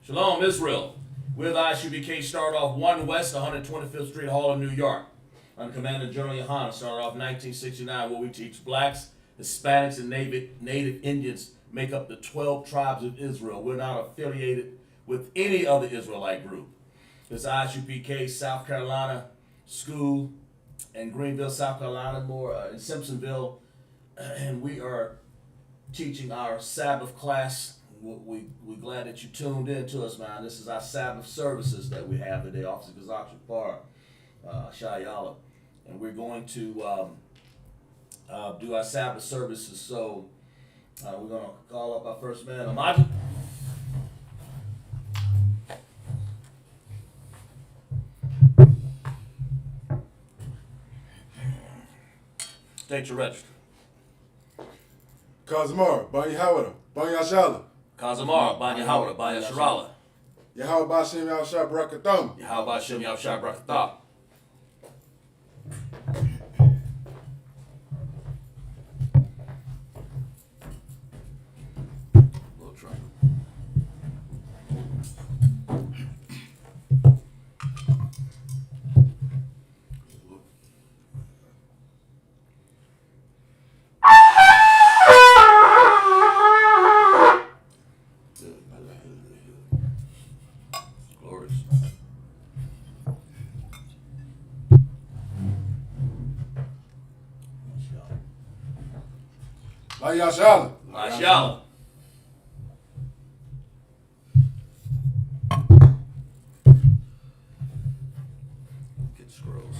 Shalom, Israel. We're the I.S.U.P.K. started off 1 West 125th Street Hall in New York. Under Commander General YAHANNA, started off 1969, where we teach blacks, Hispanics, and Native Indians make up the 12 tribes of Israel. We're not affiliated with any other Israelite group. This I.S.U.P.K. South Carolina school in Greenville, South Carolina, more in Simpsonville, and we are teaching our Sabbath class. We're glad that you tuned in to us, man. This is our Sabbath services that we have today, Officer Gazak Shayala. And we're going to do our Sabbath services. So we're going to call up our first man, Amadi. State your register. Kazamar, Banya Hawada, Banya Shala. Kazamar, Banya Hawada, Banya Sharala. Yahweh Bashem Yahshua Brakatham. Yahweh Bashem Yahshua Brakatham. Little triangle. Banya Shala. I.S.U.P.K. Get scrolls.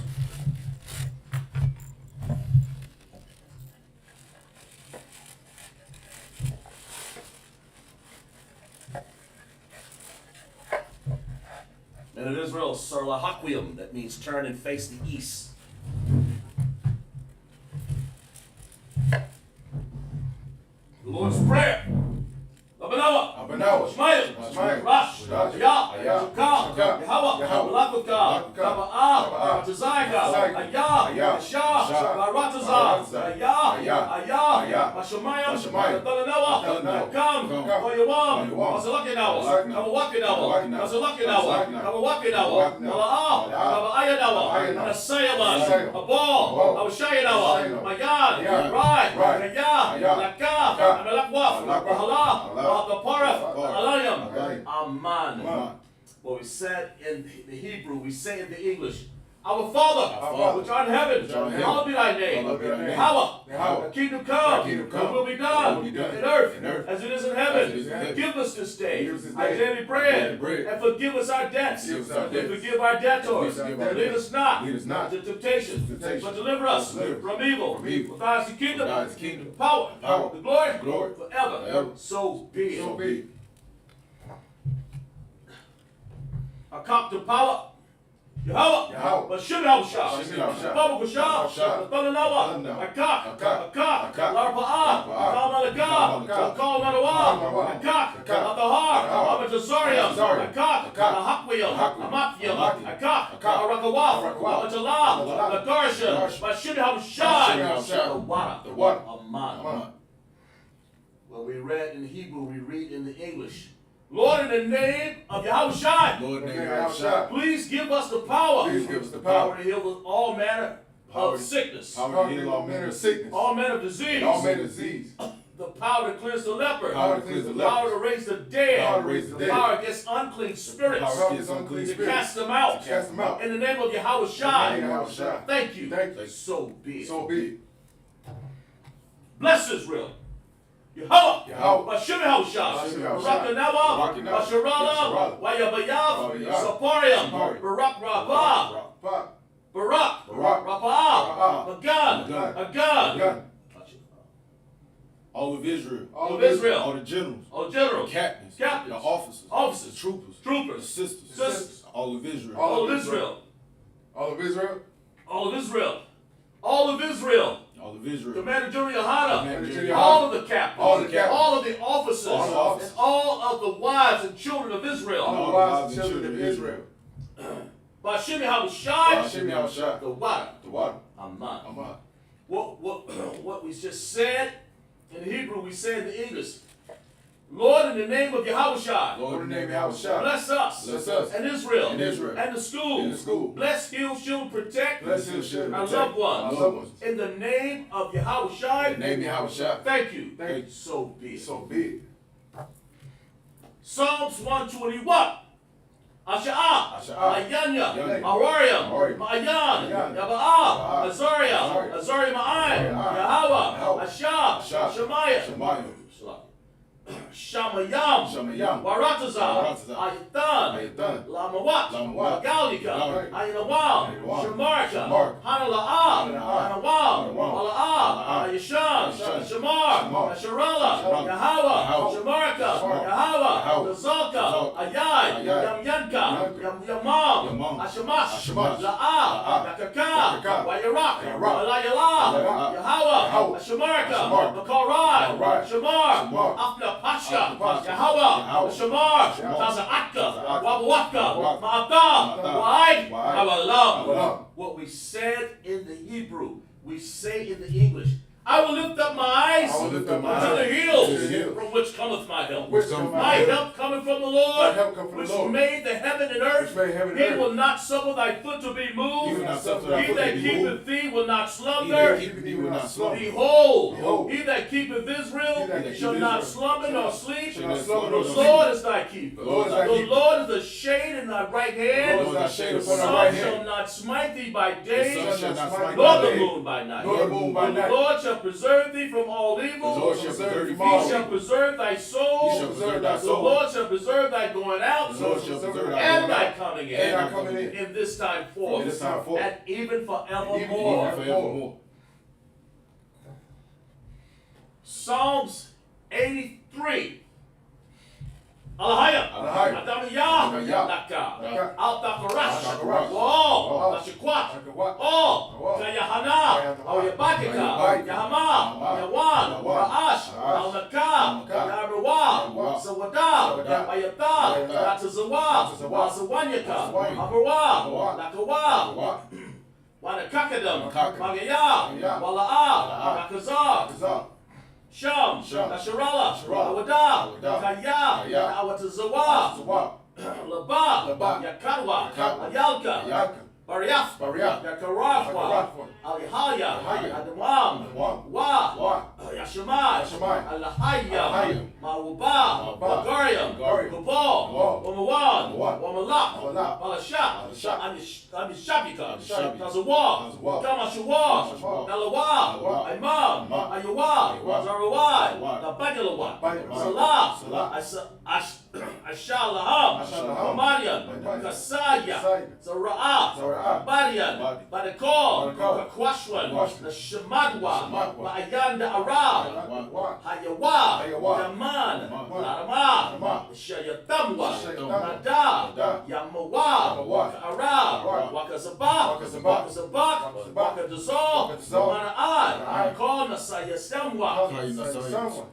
And in Israel, Sarlahaquium, that means turn and face the east. The Lord's Prayer. Abanawa. Shmaya. Rash. Yah. Isupk. Yahweh. Malakutah. Kaba'ah. Ratazayah. Ayah. Shah. Baratazah. Ayah. Mashamayam. Dalanawa. Kam. Koyawam. Masalakinawa. Kamawakinawa. Masalakinawa. Kamawakinawa. Mala'ah. Kaba'ayanawa. Nasayaman. Abal. Awashayanawa. Mayan. Rai. Ayah. Lakah. Amalakwaf. Bahala. Bahaparaf. Alayam. Aman. What we said in the Hebrew, we say in the English. Our Father, which art in heaven, hallowed be thy name. Yahweh, thy kingdom come, your will be done in earth as it is in heaven. Give us this day our daily bread, and forgive us our debts, and forgive our debtors. And lead us not into temptation, but deliver us from evil. For thine is the kingdom, the power, the glory, forever. So be it. I come to power. Yahweh, Bashem Yahshua, Babu Gashah, Balanawa, Akak, Larpa'ah, Kalmalakah, Kalmanawa, Akak, Atahar, Amatazarium, Akak, Ahakwiel, Amathiel, Akak, Arakawaf, Amatalah, Nagarshan, Bashem Yahshua, the water, Aman. Well, we read in Hebrew, we read in the English. Lord, in the name of Yahushua, please give us the power. Power to heal all manner of sickness. Power to heal all manner of sickness. All manner of disease. The power to cleanse the leper. The power to raise the dead. The power against unclean spirits. To cast them out. In the name of Yahushua. Thank you. So be it. Bless Israel. Yahweh, Bashem Yahshua, Barakanawa, Basharala, Wayabayav, Saparium, Barak Rabah, Barak Rabah, Magan. All of Israel. All the generals. Captains. The officers. Troopers. Sisters. All of Israel. All of Israel. Commander General YAHANNA, all of the captains, all of the officers, and all of the wives and children of Israel. Bashem Yahshua, the water. Aman. What we just said in Hebrew, we say in the English. Lord, in the name of Yahushua, Lord, in the name of Yahushua, bless us, bless us, and Israel, and Israel, and the school, and the school. Bless, heal, shield, protect, Bless, heal, shield, our protect loved ones. our loved ones. In the name of Yahushua, In the name of Yahushua. thank you. Thank you. So be it. So be it. Psalms 121. Asha'ah, Asha'ah, Ayanya, Ayanya, Awariam, Awariam, Ma'ayan, Ma'ayan, Yaba'ah, Yaba'ah, Azariah, Azariah, Azariah Ma'ayan, Ma'ayan, Yahweh, Yahweh, Ashah, Ashah, Shemaiah, Shemaiah, Shamayam, Shamayam, Waratazah, Waratazah, Ayatan, Ayatan, Lamawat, Lamawat, Galika, Galika, Ayinawam, Ayinawam, Shamarka, Shamarka, Hanala'ah, Hanala'ah, Hanawam, Hanawam, Wala'ah, Wala'ah, Ayashan, Ayashan, Shamar, Shamar, Asharala, Sharala, Yahweh, Yahweh, Shamarka, Shamar, Yahweh, Yahweh, Zalka, Zalka, Ayai, Ayai, Yamyanka, Yamyanka, Yamam, Yamam, Ashamash, Ashamash, La'ah, La'ah, Yakaka, Yakaka, Wayarak, Wayarak, Walayala, Walayala, Yahweh, Yahweh, Shamarka, Shamarka, Makarai, Makarai, Shamar, Shamar, Afna Pasha, Afna Pasha, Yahweh, Yahweh, Shamar, Shamar, Taza'aka, Taza'aka, Wabawaka, Wabawaka, Ma'ata, Ma'ata, Wa'id, Wa'id, Hawalam. Hawalam. What we said in the Hebrew, we say in the English. I will lift up my eyes I will lift up my to the eyes hills, to the hills. from which cometh my help. Which cometh my My help. help cometh from the My Lord, help come from which the Lord, made the heaven and earth. which made heaven and He earth. will not suffer thy foot to be He moved. will not suffer thy He foot to that be keepeth moved. thee will not He slumber. that keepeth thee will not slumber. Behold, Behold, he that keepeth Israel he that shall keepeth not Israel slumber shall nor not- sleep. shall not The slumber nor Lord sleep. is thy keeper. The Lord is thy The keeper. Lord is the shade in thy right hand. The Lord is thy shade The upon thy sun right shall hand. not smite thee by The day, sun shall not smite nor thee the by day, moon by night. nor the moon by The night. Lord shall preserve thee from all The evil. Lord shall preserve thee from He all shall evil. preserve thy soul. He shall preserve thy The soul. Lord shall preserve thy going out The Lord shall preserve thy and going thy out coming and thy in, coming in. in this time forth, In this time forth. and even Even forevermore. forevermore. Psalms 83. Alahaya. Alahaya. Adamiyah. Adamiyah. Laka. Laka. Al-Tafarash. Al-Tafarash. Wall. Wall. Nashikwat. Nashikwat. Oh. Wall. Yahanna. Al-Yabakika. Al-Yabakika. Yahama. Yahama. Yawan. Yawan. Ra'ash. Ra'ash. Al-Naka. Al-Naka. Yarwa. Yarwa. Sawada. Sawada. Ayata. Ayata. Ratazawa. Ratazawa. Wasawanyaka. Wasawanya. Amarwa. Amarwa. Lakawa. Lakawa. Wanakakadam. Wanakakadam. Magaya. Magaya. Wala'a. Wala'a. Nakazar. Kazar. Sham, Sham. Nasharala, Nasharala. Awada, Awada. Kaya, Kaya. Awatazawa, Zawah. Laba, Laba. Yakadwa, Yakadwa. Ayalka, Yaka. Bariaf, Bariaf. Yakarafwa, Yakarafwa. Alihaya, Alihaya. Adamam, Adamam. Wa, Wa. Yashamai, Yashamai. Alahaya, Alahaya. Mawuba, Mawuba. Bulgarium, Bulgarium. Gabal, Gabal. Wamawan, Wamawan. Wamalak, Wamalak. Balashat, Balashat. Amishapika, Amishapika. Tazawa, Tazawa. Kamashawa, Kamashawa. Nalawa, Nalawa. Imam, Imam. Ayawa, Ayawa. Zarawai, Zarawai. Nabagalawa, Nabagalawa. Salah, Salah. Ashalaham, Ashalaham. Madian, Madian. Kasaya, Kasaya. Zara'ah, Zara'ah. Badian, Badi. Badakal, Badakal. Kakwashwan, Kakwashwan. Shamadwa, Shamadwa. Ma'ayanda Arab, Wa. Hayawa, Hayawa. Yaman, Yaman. Larama, Larama. Shayatamwa, Shayatamwa. Nada, Nada. Yamawa, Yamawa. Arab, Arab. Wakazabak, Wakazabak. Wakazabak, Wakadazal, Wakadazal. Mana'ad, Mana'ad. Call Nasaya Samwa, Someone.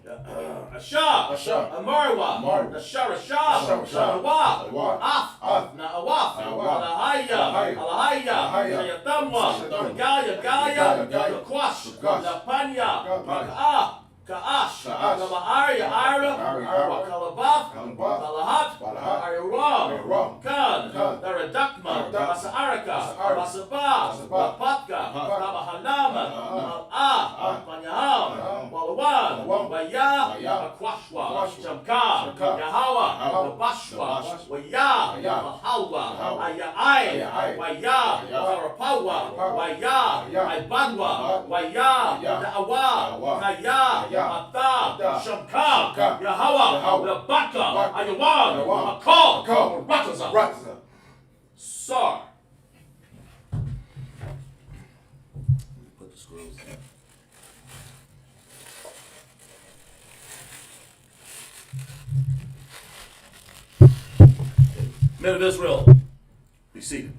Asha, Asha. Amarwa, Amarwa. Nashara Nashara. Shanawa, Nawa. Af, Af. Na'awaf, Na'awaf. Alahaya, Alahaya. Alahaya, Alahaya. Shayatamwa, Shayatamwa. Gaya, Gaya, Gaya. Kakwash, Kakwash. Lapanya, Lapanya. Ka'ah, Ka'ash, Ka'ash. Lama'arya, Ira, Ira. Wakalabaf, Kalabaf. Balahat, Balahat. Ayaram, Ayaram. Kan, Kan. Daradakma, Daradakma. Basaraka, Basaraka. Basaba, Basaba. Lapatka, Lapatka. Tabahanama, Ah. Panyaham, Panyaham. Walawan, Walawan. Waya, Waya. Akwashwa, Akwashwa. Shamka, Shamka. Yahawa, Yahawa. Nabashwa, Nabashwa. Waya, Waya. Mahawa, Mahawa. Ayai, Ayai. Waya, Waya. Zarapawa, Zarapawa. Waya, Waya. Ibadwa, Ibadwa. Waya, Waya. Da'awa, Da'awa. Kaya, Kaya. Mata, Mata. Shamka, Shamka. Yahawa, Yahawa. Labaka, Labaka. Ayawan, Ayawan. Makal, Makal. Rataza, Rataza. Sar. Put the screws in. Men of Israel, be seated.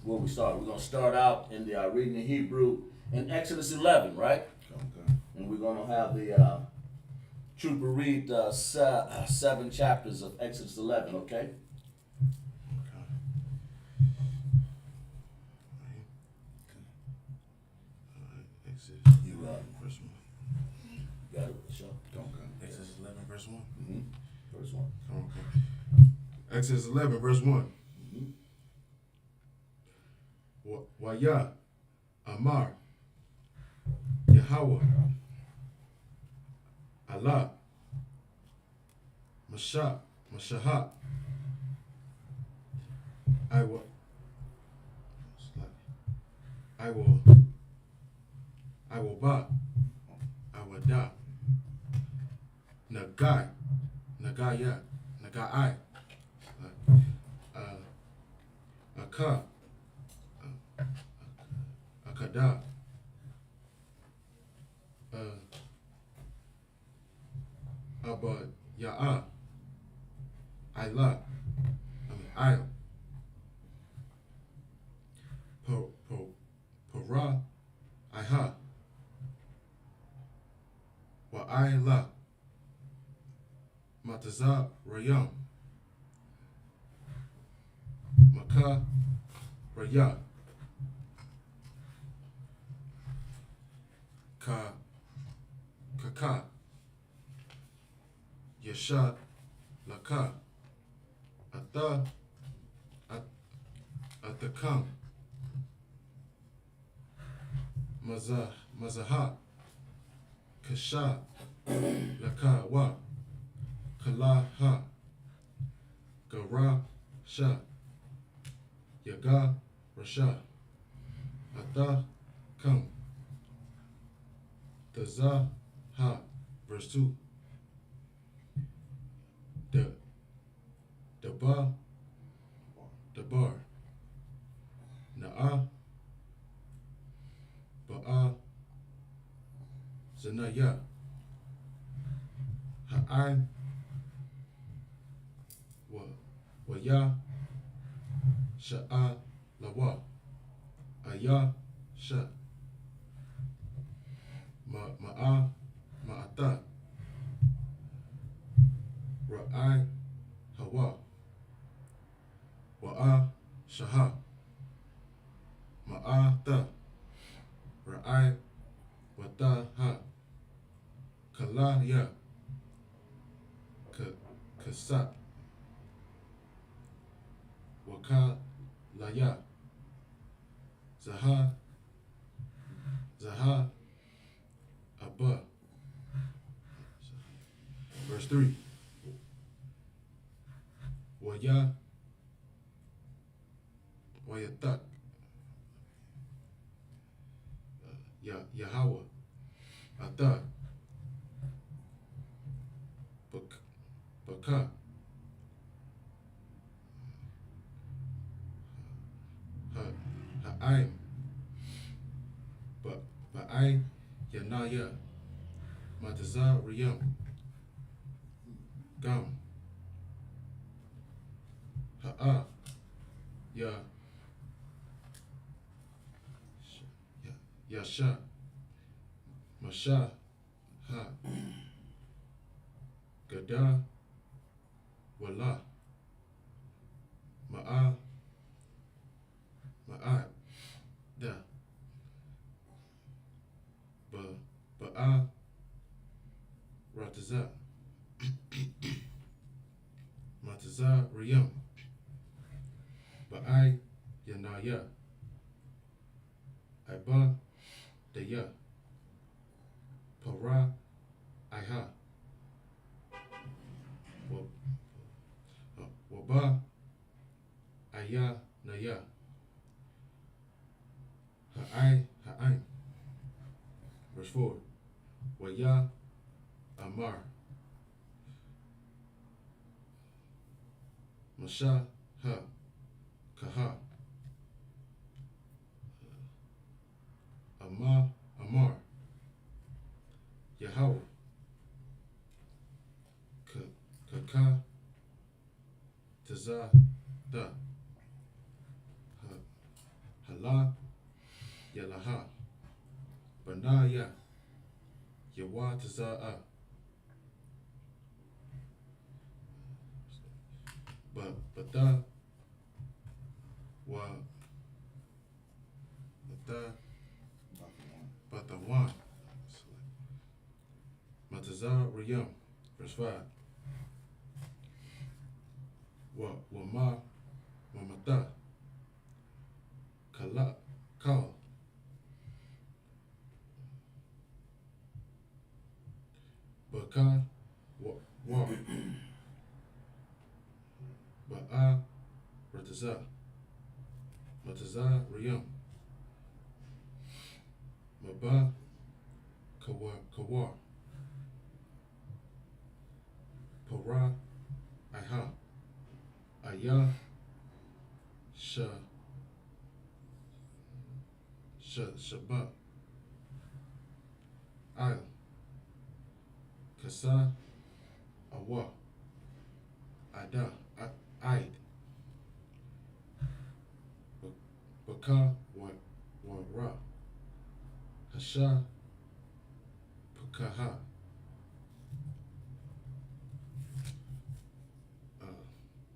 Where we start? We're going to start out in the reading in Hebrew in Exodus 11, right? Okay. And we're going to have the trooper read 7 chapters of Exodus 11, okay? Exodus 11, verse 1. Wayah, Amar, Yahweh, Allah, Mashahat, I will ba, I will da, Nagai, Nagaya, Nagai, Aka, Akada, Abba, Ya'ah, I, Para, Iha, Wa'ila, Mataza, Rayam, Maka, Raya, Kaka, Yasha, Laka, Ata, Atakam, Mazaha, Kasha, Laka, Wa, Kalaha, Gara, Sha, Yaga, Rasha, Ata, Kam, Taza, Ha, verse 2. The bar, Na'a, Ba'a, Zanaya, Ha'ai, Waya, Sha'a, Lawa, Aya, Sha, Ma'a, Ma'ata, Ra'ai, Hawa, Wa'a, Shaha, Ma'ata, Ra'ai, Wata, Ha, Kala, Ya, Kasat, Waka, Laya, Zaha, Abba. Verse 3. Wayatak, Yahweh, Ata, Baka, Ha'aim, Ba'ai, Yanaya, Mataza, Riyam, Gam, Ha'a, Yasha, Masha, Ha, Gada, Wala, Ma'a, Da, Ba'a, Rataza, Mataza, Riyam, Ba'ai, Yanaya, Iba, Daya, Para, Iha, Waba, Aya, Naya, Ha'ain. Verse 4. Waya, Amar, Masha, Ha, Kaha, Amar, Yahweh, Kaka, Taza, Da, Hala, Yalaha, Banaya, Yawa, Taza'a, Bata, Batawan, Mataza, Riyam. Verse 5. Wama Mamata Kala Kal Baka Wa Ba'a Rataza Mataza Riyam Maba Kawa Para Iha Aya Shaba Al Kasa Awa Ada Aid Baka Wa Hasha Pukaha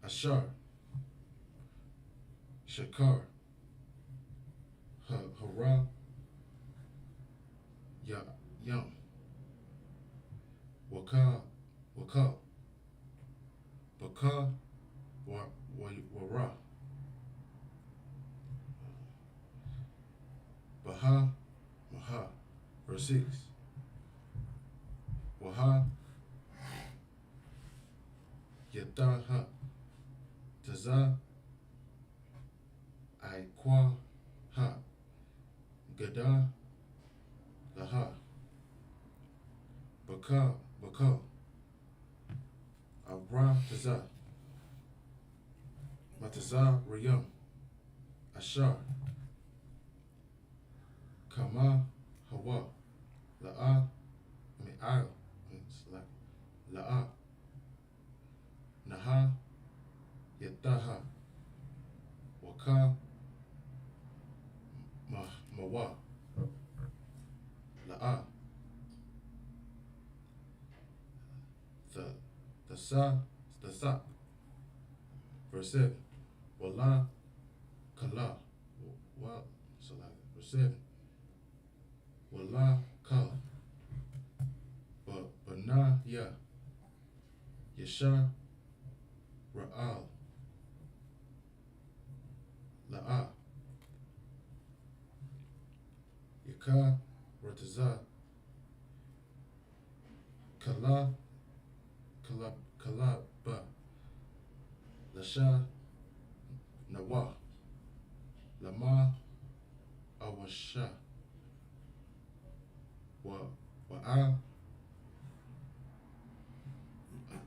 Ashar Shakar Hara Yam Waka Baka Wara Baha Maha. Verse 6. Waha Yataha Taza Aikwa Ha Gada Laha Baka Abra Taza Mataza Riyam Ashar Kama Hawa La'a La'a Naha Yataha Waka Mawa La'a the Sa verse 7 Wala Kala verse 7 Wala Kala Bana Ya Yasha Ra'al La'a Yaka Rataza Kala Ba Lasha Nawa Lama Awasha Wa'a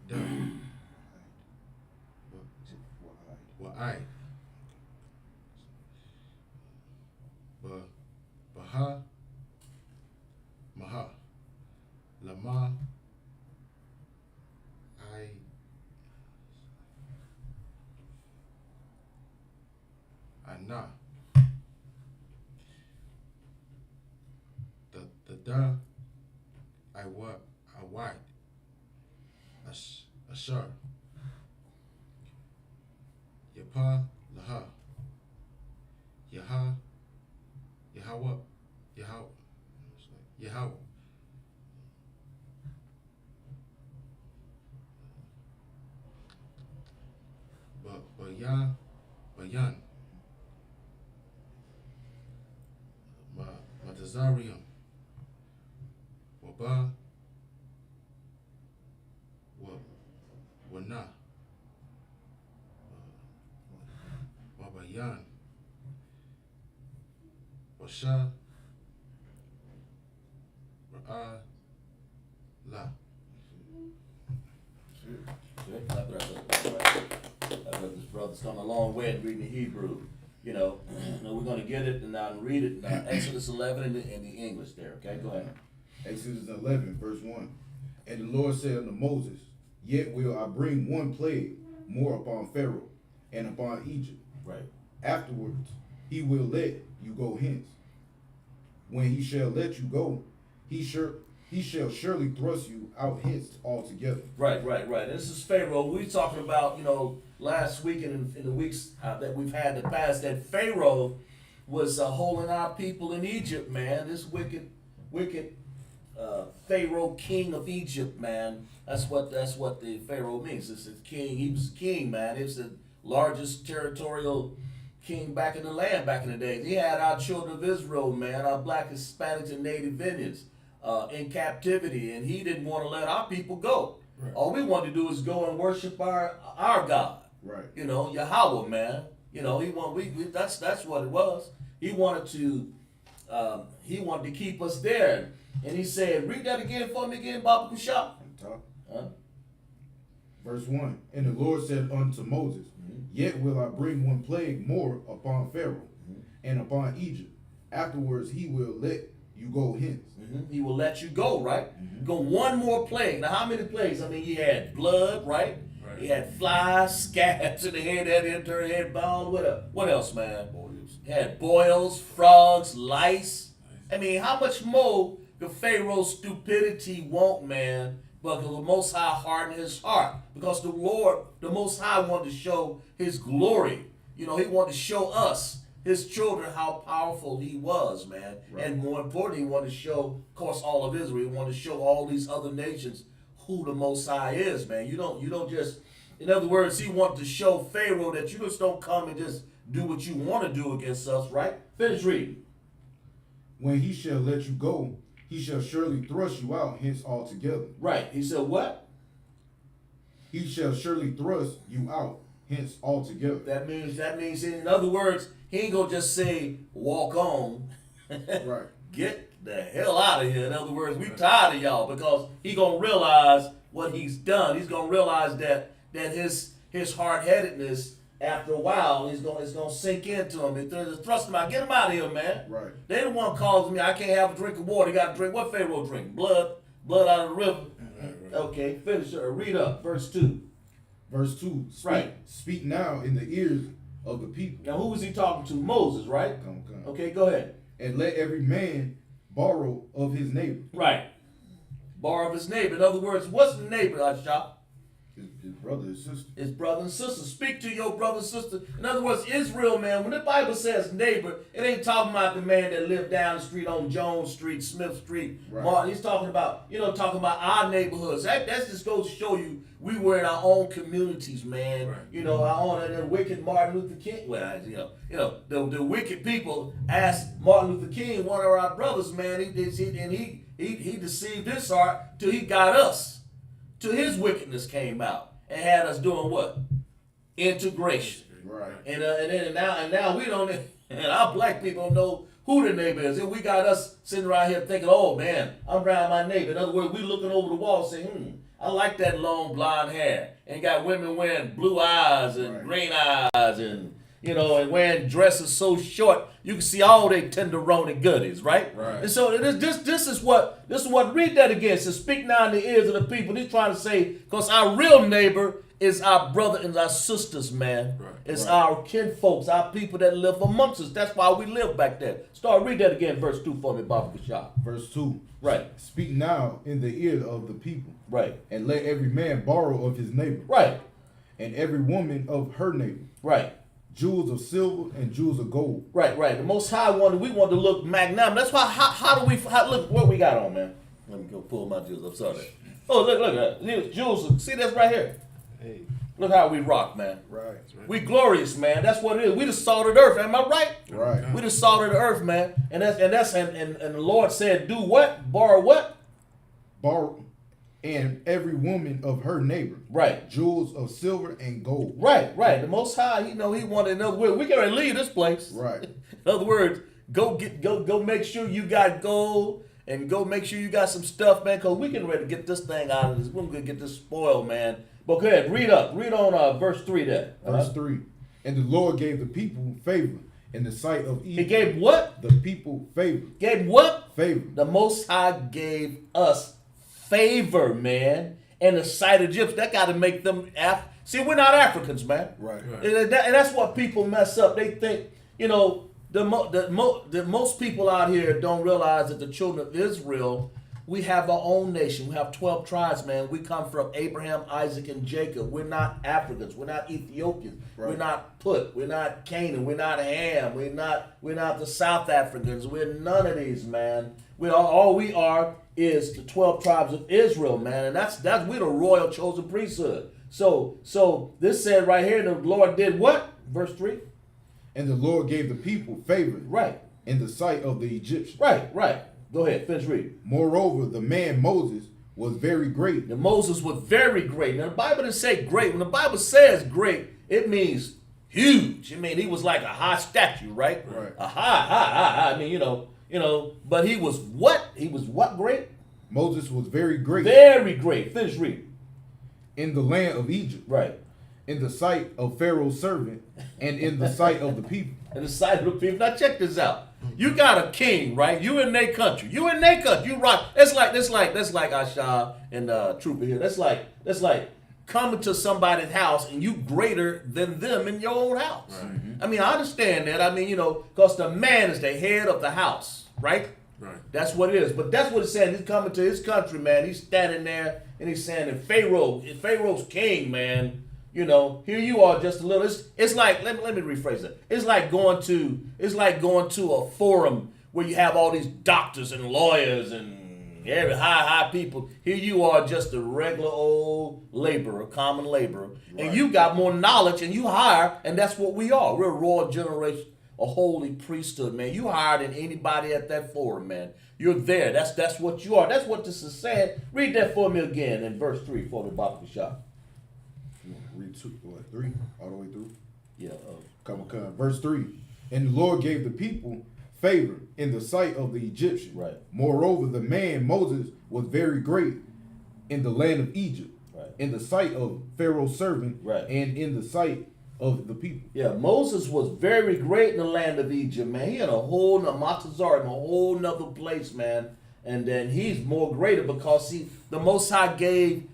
Da Wa'ai Baha Maha Lama Ana the Da Awide Ashar Yapa Laha Yahweh Bayan Matazarium Waba Wana Wabayan Washa Ra'a La. This brother's come a long way in reading the Hebrew. You know, we're going to get it and I'll read it in Exodus 11 in the English there. Okay, go ahead. Exodus 11, verse 1. And the Lord said unto Moses, Yet will I bring one plague more upon Pharaoh and upon Egypt. Right. Afterwards he will let you go hence. When he shall let you go, he shall surely thrust you out hence altogether. Right. And this is Pharaoh. We talking about, last week and in the weeks that we've had in the past, that Pharaoh was holding our people in Egypt, man. This wicked Pharaoh, king of Egypt, man. That's what the Pharaoh means. It's a king. He was king, man. He was the largest territorial king back in the land back in the days. He had our children of Israel, man, our black, Hispanics, and Native Indians in captivity, and he didn't want to let our people go. Right. All we wanted to do is go and worship our God. Right. You know, Yahweh, man. You know, that's what it was. He wanted to keep us there. And he said, read that again for me again, Baba Kushab. Huh? Verse 1. And the Lord said unto Moses, Yet will I bring one plague more upon Pharaoh and upon Egypt. Afterwards he will let you go hence. He will let you go, right? Go one more plague. Now, how many plagues? I mean, he had blood, right? He had flies, scabs in the head, that internal head bound. What else, man? He had boils, frogs, lice. I mean, how much more the Pharaoh's stupidity want, man? But the Most High hardened his heart, because the Lord, the Most High, wanted to show his glory. You know, he wanted to show us, his children, how powerful he was, man. Right. And more importantly, he wanted to show, of course, all of Israel. He wanted to show all these other nations who the Most High is, man. You don't just, in other words, he wanted to show Pharaoh that you just don't come and just do what you want to do against us, right? Finish reading. When he shall let you go, he shall surely thrust you out hence altogether. Right. He said what? He shall surely thrust you out hence altogether. That means in other words, he ain't gonna just say walk on. Right. Get the hell out of here. In other words, we tired of y'all, because he gonna realize what he's done. He's gonna realize that his hard-headedness, after a while, it's gonna sink into him. It's thrust him out. Get him out of here, man. Right. They the one calls me, I can't have a drink of water. You got to drink. What Pharaoh drink? Blood out of the river. Right. Okay, finish it. Read up, verse 2. Verse 2. Right. Speak now in the ears of the people. Now, who was he talking to? Moses, right? Come. Okay, go ahead. And let every man borrow of his neighbor. Right. Borrow of his neighbor. In other words, what's the neighbor, I.S.U.P.K? His brother, his sister. His brother and sister. Speak to your brother and sister. In other words, Israel, man, when the Bible says neighbor, it ain't talking about the man that lived down the street on Jones Street, Smith Street, right. Martin. He's talking about, our neighborhoods. That just goes to show you we were in our own communities, man. Right. You know, our own, and the wicked Martin Luther King. Well, the wicked people asked Martin Luther King, one of our brothers, man, he deceived his heart till he got us. Till his wickedness came out and had us doing what? Integration. Right. And now we don't, and our black people don't know who the neighbor is. And we got us sitting around here thinking, oh man, I'm around my neighbor. In other words, we looking over the wall saying, I like that long blonde hair. And got women wearing blue eyes and right. green eyes and and wearing dresses so short you can see all their tenderoni goodies, right? Right. And so this is what read that again. So speak now in the ears of the people. He's trying to say, because our real neighbor is our brother and our sisters, man. Right. It's our kinfolks, our people that live amongst us. That's why we live back there. Read that again, verse 2 for me, Baba Kushab. Verse 2. Right. Speak now in the ear of the people. Right. And let every man borrow of his neighbor. Right. And every woman of her neighbor. Right. Jewels of silver and jewels of gold. Right. The Most High we want to look magnanimous. That's why, look what we got on, man. Let me go pull my jewels up. Sorry. Oh, look at that. Jewels. See, that's right here. Hey. Look how we rock, man. Right. We glorious, man. That's what it is. We the salt of the earth. Am I right? Right. We the salt of the earth, man. And the Lord said, do what? Borrow what? Borrow. And every woman of her neighbor. Right. Jewels of silver and gold. Right. The Most High, he wanted, in other words, we can leave this place. Right. In other words, go make sure you got gold and go make sure you got some stuff, man, because we can ready to get this thing out of this. We're going to get this spoiled, man. But go ahead, read on verse 3 there. Verse 3. And the Lord gave the people favor in the sight of Egypt. He gave what? The people favor. Gave what? Favor. The Most High gave us favor, man, in the sight of Egypt. That got to make them see, we're not Africans, man. Right. And that's what people mess up. They think, the most people out here don't realize that the children of Israel We have our own nation. We have 12 tribes, man. We come from Abraham, Isaac, and Jacob. We're not Africans. We're not Ethiopians. Right. We're not Put. We're not Canaan. We're not Ham. We're not the South Africans. We're none of these, man. All we are is the 12 tribes of Israel, man. And that's we're the royal chosen priesthood. So this said right here, the Lord did what? Verse 3. And the Lord gave the people favor Right. in the sight of the Egyptians. Right. Go ahead, finish reading. Moreover, the man Moses was very great. And Moses was very great. Now the Bible didn't say great. When the Bible says great, it means huge. I mean, he was like a high statue, right? Right. A high. I mean, you know. But he was what? He was what great? Moses was very great Very great. Finish reading. in the land of Egypt, Right. in the sight of Pharaoh's servant, and in the sight of the people. And the sight of the people. Now check this out. You got a king, right? You in their country. You rock. That's like Asha and Trooper here. That's like coming to somebody's house and you greater than them in your own house. Right. I mean, I understand that. I mean, because the man is the head of the house, right? Right. That's what it is. But that's what it's saying. He's coming to his country, man. He's standing there and he's saying, and Pharaoh's king, man. Here you are, just a little. It's like let me rephrase it. It's like going to a forum where you have all these doctors and lawyers and every high people. Here you are, just a regular old laborer, common laborer, and you got more knowledge and you higher, and that's what we are. We're a royal generation, a holy priesthood, man. You higher than anybody at that forum, man. You're there. That's what you are. That's what this is saying. Read that for me again in verse 3 for the Bible shop. Read 3 all the way through. Yeah. Come. Verse 3. And the Lord gave the people favor in the sight of the Egyptians. Right. Moreover, the man Moses was very great in the land of Egypt, Right. in the sight of Pharaoh's servant, Right. and in the sight of the people. Yeah, Moses was very great in the land of Egypt, man. He had a whole Matazar in a whole nother place, man. And then he's more greater because the Most High gave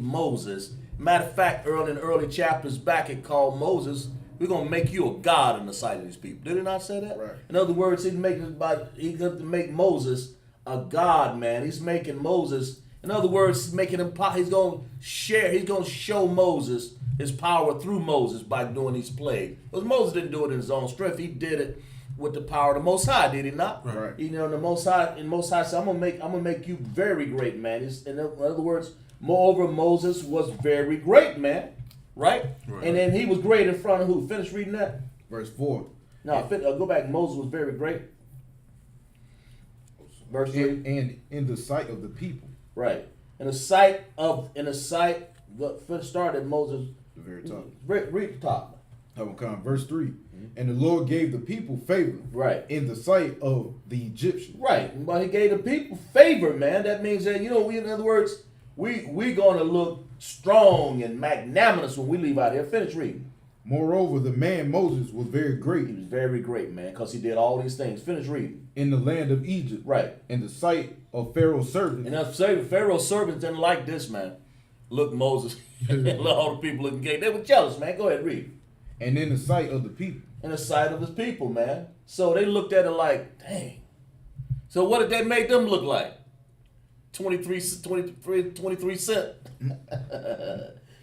Moses. Matter of fact, in early chapters back, it called Moses, we're gonna make you a god in the sight of these people. Did it not say that? Right. In other words, he got to make Moses a god, man. He's making Moses. In other words, making him. He's gonna show Moses his power through Moses by doing these plagues. Because Moses didn't do it in his own strength. He did it with the power of the Most High, did he not? Right. The Most High said, I'm gonna make you very great, man. In other words, moreover, Moses was very great, man. Right? And then he was great in front of who? Finish reading that. Verse 4. No, go back. Moses was very great. Verse 3. And in the sight of the people. Right. Start at Moses. The very top. Read the top. Verse 3. And the Lord gave the people favor. Right. In the sight of the Egyptians. Right. But he gave the people favor, man. That means that, in other words, we gonna look strong and magnanimous when we leave out here. Finish reading. Moreover, the man Moses was very great. He was very great, man, because he did all these things. Finish reading. In the land of Egypt. Right. In the sight of Pharaoh's servants. And Pharaoh's servants didn't like this, man. Look, Moses, all the people looking gay. They were jealous, man. Go ahead, read. And in the sight of the people. In the sight of his people, man. So they looked at it like, dang. So what did they make them look like? 23 cents.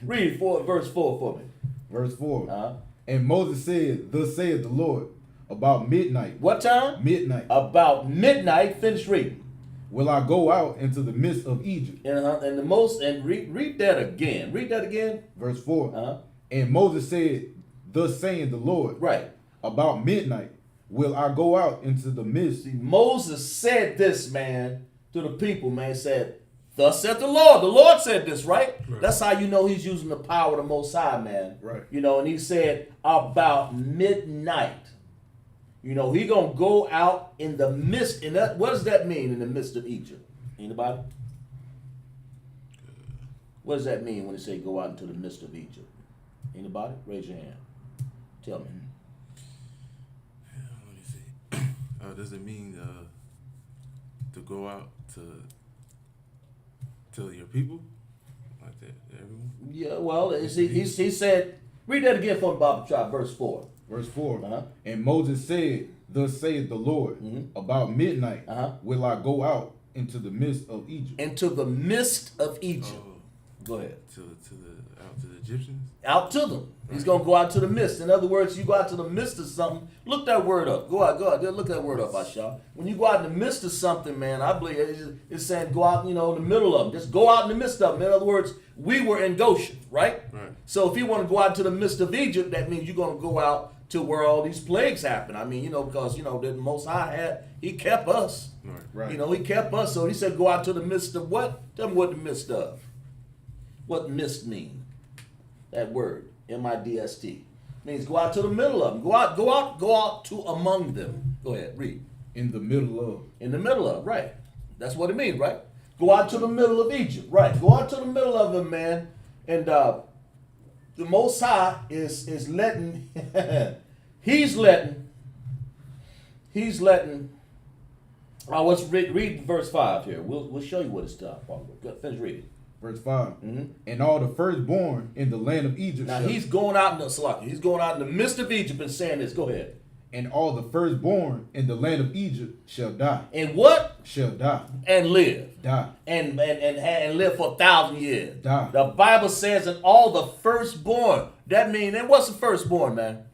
Read verse 4 for me. Verse 4. Uh-huh. And Moses said, thus saith the Lord, about midnight. What time? Midnight. About midnight. Finish reading. Will I go out into the midst of Egypt. And read that again. Read that again. Verse 4. Uh-huh. And Moses said, thus saying the Lord. Right. About midnight will I go out into the midst. See, Moses said this, man, to the people, man. Said, thus said the Lord. The Lord said this, right? That's how you know he's using the power of the Most High, man. Right. And he said, about midnight. He gonna go out in the midst. And what does that mean, in the midst of Egypt? Anybody? What does that mean when they say go out into the midst of Egypt? Anybody? Raise your hand. Tell me. Let me see. Does it mean to go out to your people? Like that, everyone? Yeah, well, he said, read that again for me, Bob. Try verse 4. Verse 4. Uh-huh. And Moses said, Thus saith the Lord, about midnight will I go out into the midst of Egypt. Into the midst of Egypt. Go ahead. Out to the Egyptians? Out to them. He's going to go out to the midst. In other words, you go out to the midst of something. Look that word up. Go out. Look that word up, Asha. When you go out in the midst of something, man, I believe it's saying go out, in the middle of them. Just go out in the midst of them. In other words, we were in Goshen, right? So if you want to go out to the midst of Egypt, that means you're going to go out to where all these plagues happen. I mean, because, the Most High he kept us. Right. He kept us. So he said go out to the midst of what? Tell me what the midst of. What mist mean? That word, M-I-D-S-T. Means go out to the middle of them. Go out to among them. Go ahead, read. In the middle of. In the middle of, right. That's what it means, right? Go out to the middle of Egypt, right. Go out to the middle of them, man. And the Most High is letting, he's letting, let's read verse 5 here. We'll show you what it's talking about. Finish reading. Verse 5. And all the firstborn in the land of Egypt. Now he's going out in the midst of Egypt and saying this. Go ahead. And all the firstborn in the land of Egypt shall die. And what? Shall die. And live. Die. And live for 1,000 years. Die. The Bible says that all the firstborn. That means, and what's the firstborn, man?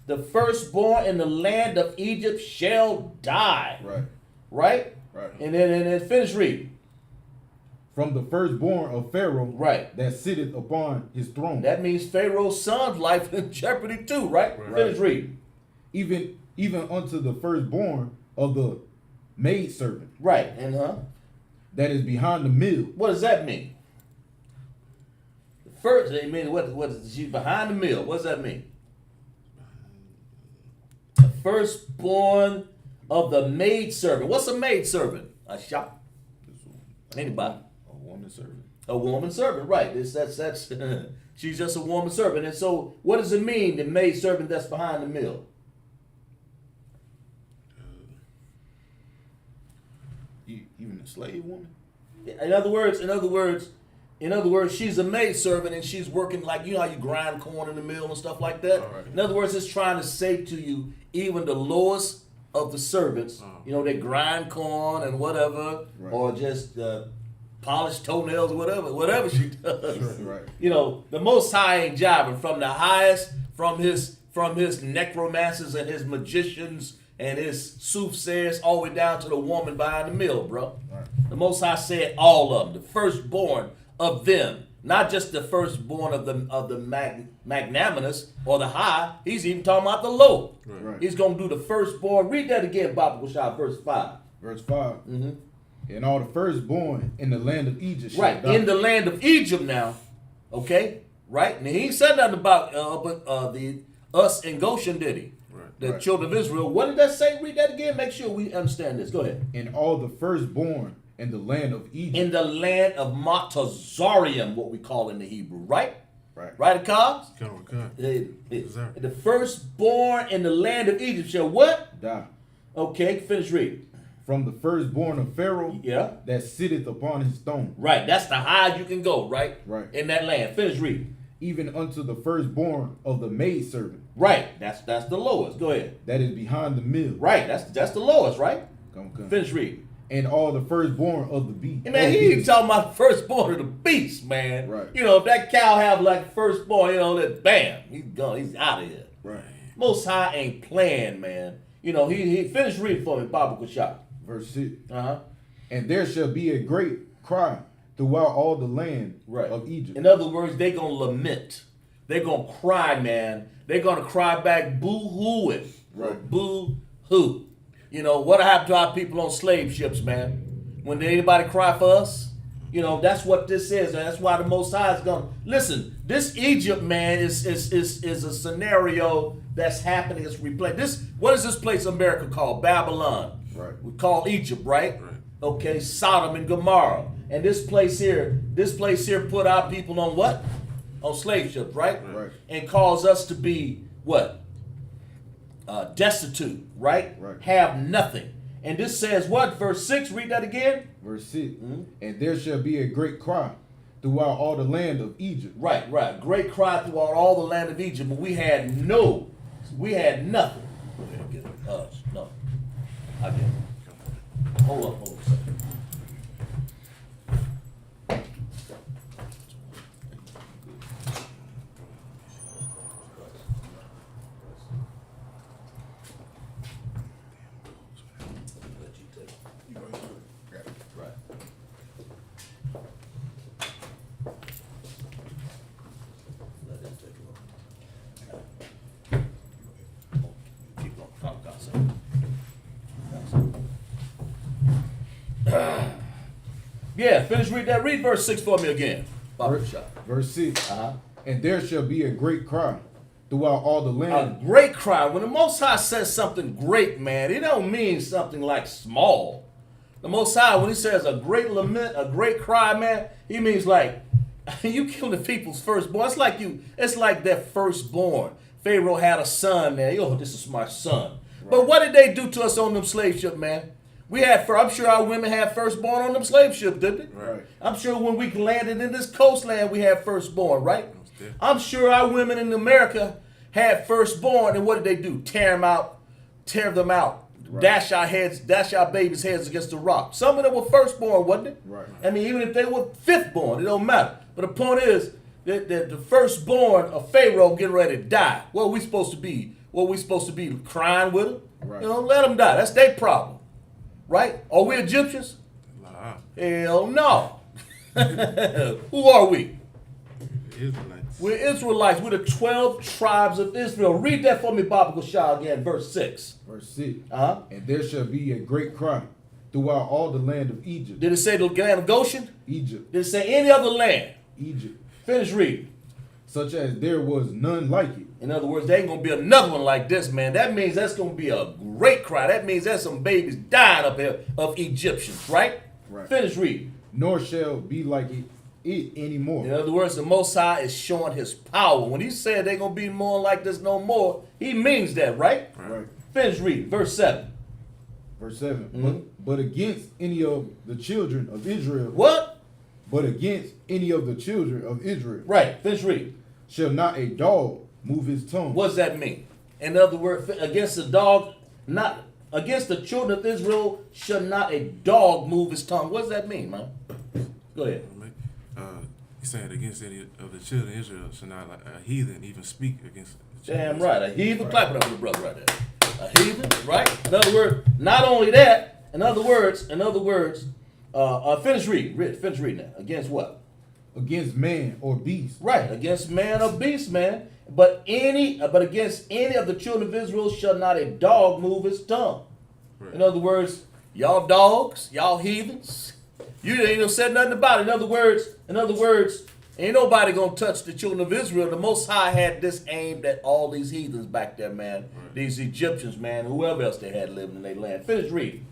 The firstborn in the land of Egypt shall die. Right? And then finish reading. From the firstborn of Pharaoh, that sitteth upon his throne. That means Pharaoh's son's life in jeopardy too, right? Finish reading. Even unto the firstborn of the maidservant. Right, that is behind the mill. What does that mean? First, they mean what is she behind the mill? What does that mean? The firstborn of the maidservant. What's a maidservant? A shop. Anybody? A woman servant, right. That's she's just a woman servant. And so what does it mean, the maid servant that's behind the mill? Even a slave woman? In other words, she's a maid servant and she's working like, how you grind corn in the mill and stuff like that. In other words, it's trying to say to you, even the lowest of the servants, they grind corn and whatever, or just polish toenails, whatever she does. The Most High ain't jiving from the highest, from his necromancers and his magicians and his soothsayers, all the way down to the woman behind the mill, bro. The Most High said all of them, the firstborn of them, not just the firstborn of the magnanimous or the high. He's even talking about the low. He's gonna do the firstborn. Read that again, Baba Kushai, verse 5. Verse 5. And all the firstborn in the land of Egypt shall die. In the land of Egypt now. Okay? Right? And he ain't said nothing about us in Goshen, did he? The children of Israel. What did that say? Read that again. Make sure we understand this. Go ahead. And all the firstborn in the land of Egypt. In the land of Matazarium, what we call in the Hebrew. Right? Right, Akaz? The firstborn in the land of Egypt shall what? Die. Okay, finish reading. From the firstborn of Pharaoh, that sitteth upon his throne. Right, that's the high you can go, right? In that land. Finish reading. Even unto the firstborn of the maidservant. Right, that's the lowest. Go ahead. That is behind the mill. Right, that's the lowest, right? Come. Finish reading. And all the firstborn of the beast. And man, he ain't talking about the firstborn of the beast, man. If that cow have like firstborn, that bam, he's gone, he's out of here. Most High ain't playing, man. He finished reading for me, Baba Kushai. Verse 6. And there shall be a great cry throughout all the land of Egypt. In other words, they gonna lament. They're gonna cry, man. They're gonna cry back boo-hooing. Boo-hoo. What happened to our people on slave ships, man? When did anybody cry for us? That's what this is. And that's why the Most High is gonna listen. This Egypt, man, is a scenario that's happening. It's replayed. What is this place in America called? Babylon. We call Egypt, right? Okay, Sodom and Gomorrah. And this place here put our people on what? On slave ships, right? And caused us to be what? Destitute, right? Have nothing. And this says what? Verse 6, read that again. Verse 6. And there shall be a great cry throughout all the land of Egypt. Right. Great cry throughout all the land of Egypt. But we had nothing. Go ahead and get it. No. I get it. Hold up a second. Let you take it. You go ahead. Got it. Right. Let him take it. Keep going. COMCAST. Yeah, finish read that. Read verse 6 for me again. Verse 6. Uh-huh. And there shall be a great cry throughout all the A land. great cry. When the Most High says something great, man, it don't mean something like small. The Most High, when he says a great lament, a great cry, man, he means like you kill the people's firstborn. It's like their firstborn. Pharaoh had a son, man. Yo, this is my son. Right. But what did they do to us on them slave ship, man? I'm sure our women had firstborn on them slave ships, didn't they? Right. I'm sure when we landed in this coastland, we had firstborn, right? I'm sure our women in America had firstborn, and what did they do? Tear them out, right. dash our babies' heads against the rock. Some of them were firstborn, wasn't it? Right. I mean, even if they were fifthborn, it don't matter. But the point is that the firstborn of Pharaoh getting ready to die. What are we supposed to be? Crying with them? Right. Let them die. That's their problem. Right? Are we Egyptians? Nah. Hell no. Who are we? Israelites. We're Israelites. We're the 12 tribes of Israel. Read that for me, Bible Shah, again, verse 6. Verse 6. Uh-huh. And there shall be a great cry throughout all the land of Egypt. Did it say the land of Goshen? Egypt. Did it say any other land? Egypt. Finish reading. Such as there was none like it. In other words, there ain't going to be another one like this, man. That means that's going to be a great cry. That means there's some babies dying up here of Egyptians, right? Right. Finish reading. Nor shall be like it anymore. In other words, the Most High is showing his power. When he said they're going to be more like this no more, he means that, right? Right. Finish reading. Verse 7. Verse 7. Mm-hmm. But against any of the children of Israel. What? But against any of the children of Israel. Right. Finish reading. Shall not a dog move his tongue. What does that mean? In other words, against the dog, not against the children of Israel, shall not a dog move his tongue. What does that mean, man? Go ahead. He's saying against any of the children of Israel shall not like a heathen even speak against the children. Damn right, a heathen. Right. Clap it up for the brother right there. A heathen, right? In other words, not only that. In other words, finish reading. Finish reading that. Against what? Against man or beast. Right, against man or beast, man. But against any of the children of Israel shall not a dog move his tongue. Right. In other words, y'all dogs, y'all heathens, you ain't even said nothing about it. In other words, ain't nobody gonna touch the children of Israel. The Most High had this aimed at all these heathens back there, man. Right. These Egyptians, man, whoever else they had living in their land. Finish reading.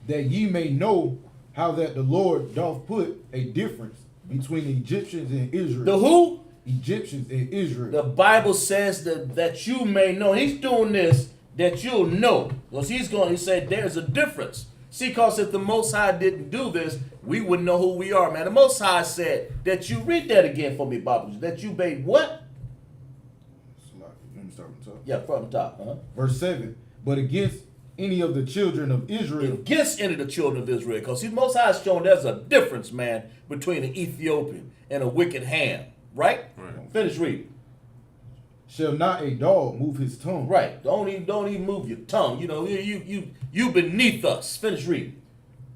That ye may know how that the Lord doth put a difference between the Egyptians and Israel. The who? Egyptians and Israel. The Bible says that you may know. He's doing this that you'll know. Because he said there's a difference. See, because if the Most High didn't do this, we wouldn't know who we are, man. The Most High said that you, read that again for me, Bible, that you made what? Let me start from the top. Yeah, from the top. Uh-huh. Verse 7. But against any of the children of Israel. Against any of the children of Israel. Because the Most High is showing there's a difference, man, between an Ethiopian and a wicked ham. Right? Finish reading. Shall not a dog move his tongue? Right. Don't even move your tongue. You know, you beneath us. Finish reading.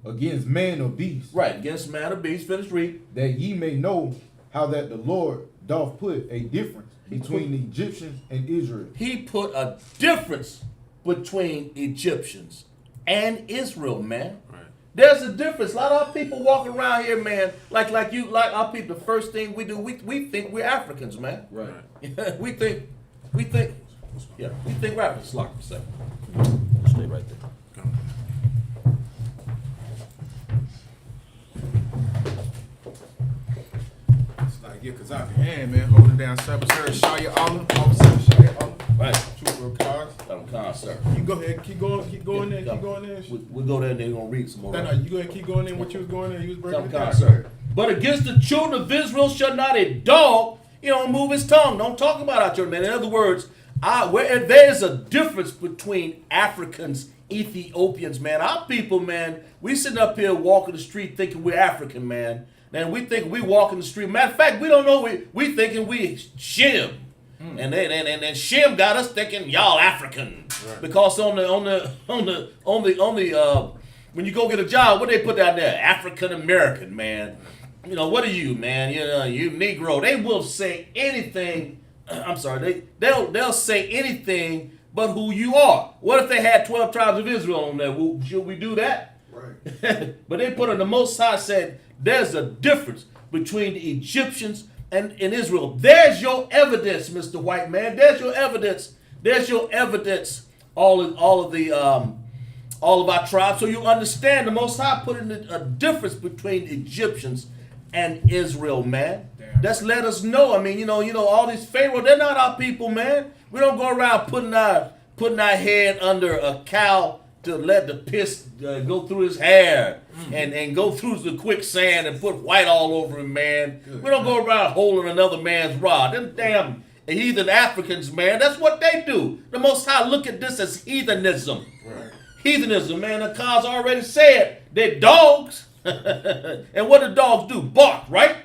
Against man or beast. Right. Against man or beast. Finish reading. That ye may know how that the Lord doth put a difference between the Egyptians and Israel. He put a difference between Egyptians and Israel, man. Right. There's a difference. A lot of our people walk around here, man, like our people. The first thing we do, we think we're Africans, man. Right. we think we're Africans. Slock for a second. Stay right there. It's like your Kazaki hand, man, holding down Sabbath, SHALAM, Officer SHALAM. Right. Trooper of cars. Sir. You go ahead, keep going there. We'll go there and then we're going to read some more. No, you go ahead, keep going in what you was going in. You was breaking it down. Sir. But against the children of Israel shall not a dog, move his tongue. Don't talk about our children, man. In other words, There is a difference between Africans, Ethiopians, man. Our people, man, we sitting up here walking the street thinking we're African, man. And we think we walking the street. Matter of fact, we don't know we thinking we Shem. And then Shem got us thinking y'all African. Right. Because on the when you go get a job, what they put down there? African American, man. You know, what are you, man? You know, you Negro. They will say anything. I'm sorry, they'll say anything but who you are. What if they had 12 tribes of Israel on there? Should we do that? Right. But they put on the Most High said there's a difference between the Egyptians and Israel. There's your evidence, Mr. White Man. There's your evidence. There's your evidence. All of our tribes. So you understand the Most High put in a difference between Egyptians and Israel, man. That's let us know. I mean, you know, all these Pharaoh, they're not our people, man. We don't go around putting our head under a cow to let the piss go through his hair and go through the quicksand and put white all over him, man. Good, we don't go around holding another man's rod. Them damn heathen Africans, man, that's what they do. The Most High look at this as heathenism. Right. Heathenism, man. The cause already said they're dogs. And what do dogs do? Bark, right?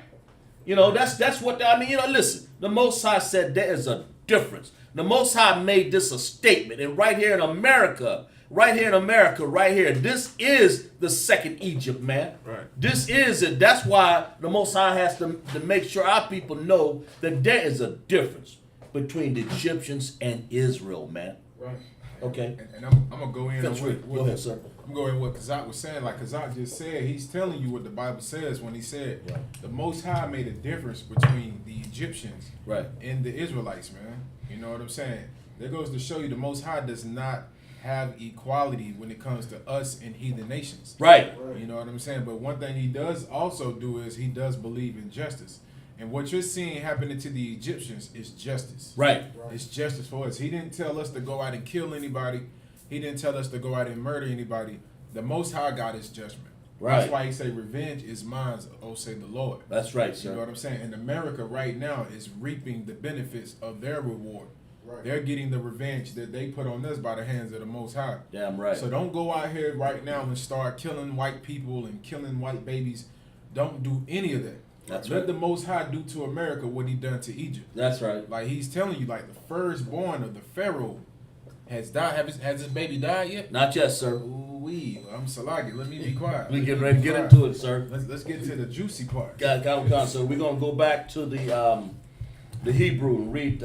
You know, that's what I mean. You know, listen, the Most High said there is a difference. The Most High made this a statement. And right here in America, this is the second Egypt, man. Right. This is it. That's why the Most High has to make sure our people know that there is a difference between the Egyptians and Israel, man. Right. Okay. And I'm going to go in on what go ahead, sir. I'm going in what Kazak was saying. Like Kazak just said, he's telling you what the Bible says when he said the Most High made a difference between the Egyptians and the Israelites, man. You know what I'm saying? That goes to show you the Most High does not have equality when it comes to us and heathen nations. Right. You know what I'm saying? But one thing he does also do is he does believe in justice. And what you're seeing happening to the Egyptians is justice. Right. It's justice for us. He didn't tell us to go out and kill anybody. He didn't tell us to go out and murder anybody. The Most High got his judgment. Right. That's why he say, revenge is mine, oh say the Lord. That's right, sir. You know what I'm saying? And America right now is reaping the benefits of their reward. Right. They're getting the revenge that they put on us by the hands of the Most High. Damn right. So don't go out here right now and start killing white people and killing white babies. Don't do any of that. That's Let the Most High do to America what he done to Egypt. That's right. Like he's telling you, like the firstborn of the Pharaoh has died. Has his baby died yet? Not yet, sir. Ooh-wee. I'm Salagi. Let me be quiet. We get ready to get into it, sir. Let's get to the juicy part. Got it. So we're gonna go back to the Hebrew and read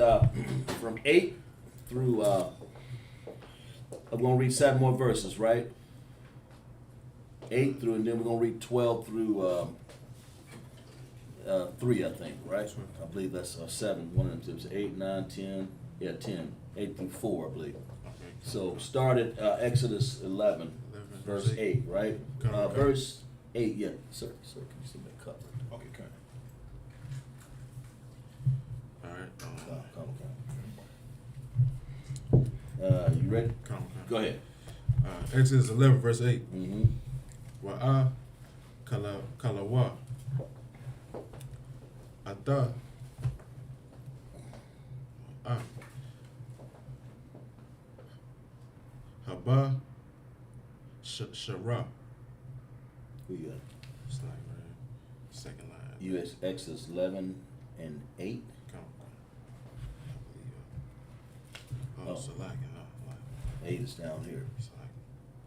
from 8 through. I'm gonna read 7 more verses, right? 8 through, and then we're gonna read 12 through 3, I think, right? I believe that's 7. One of them tips. 8, 9, 10. Yeah, 10. 8 through 4, I believe. So start at Exodus 11, verse 8, right? Verse 8, yeah. Sir, can you see that cover? Okay, okay. All right. You ready? Go ahead. Exodus 11, verse 8. Mm-hmm. Kalawa. Ata. Haba. Shara. Who you got? It's like second line. U.S. Exodus 11 and 8. Oh, so like 8 is down here.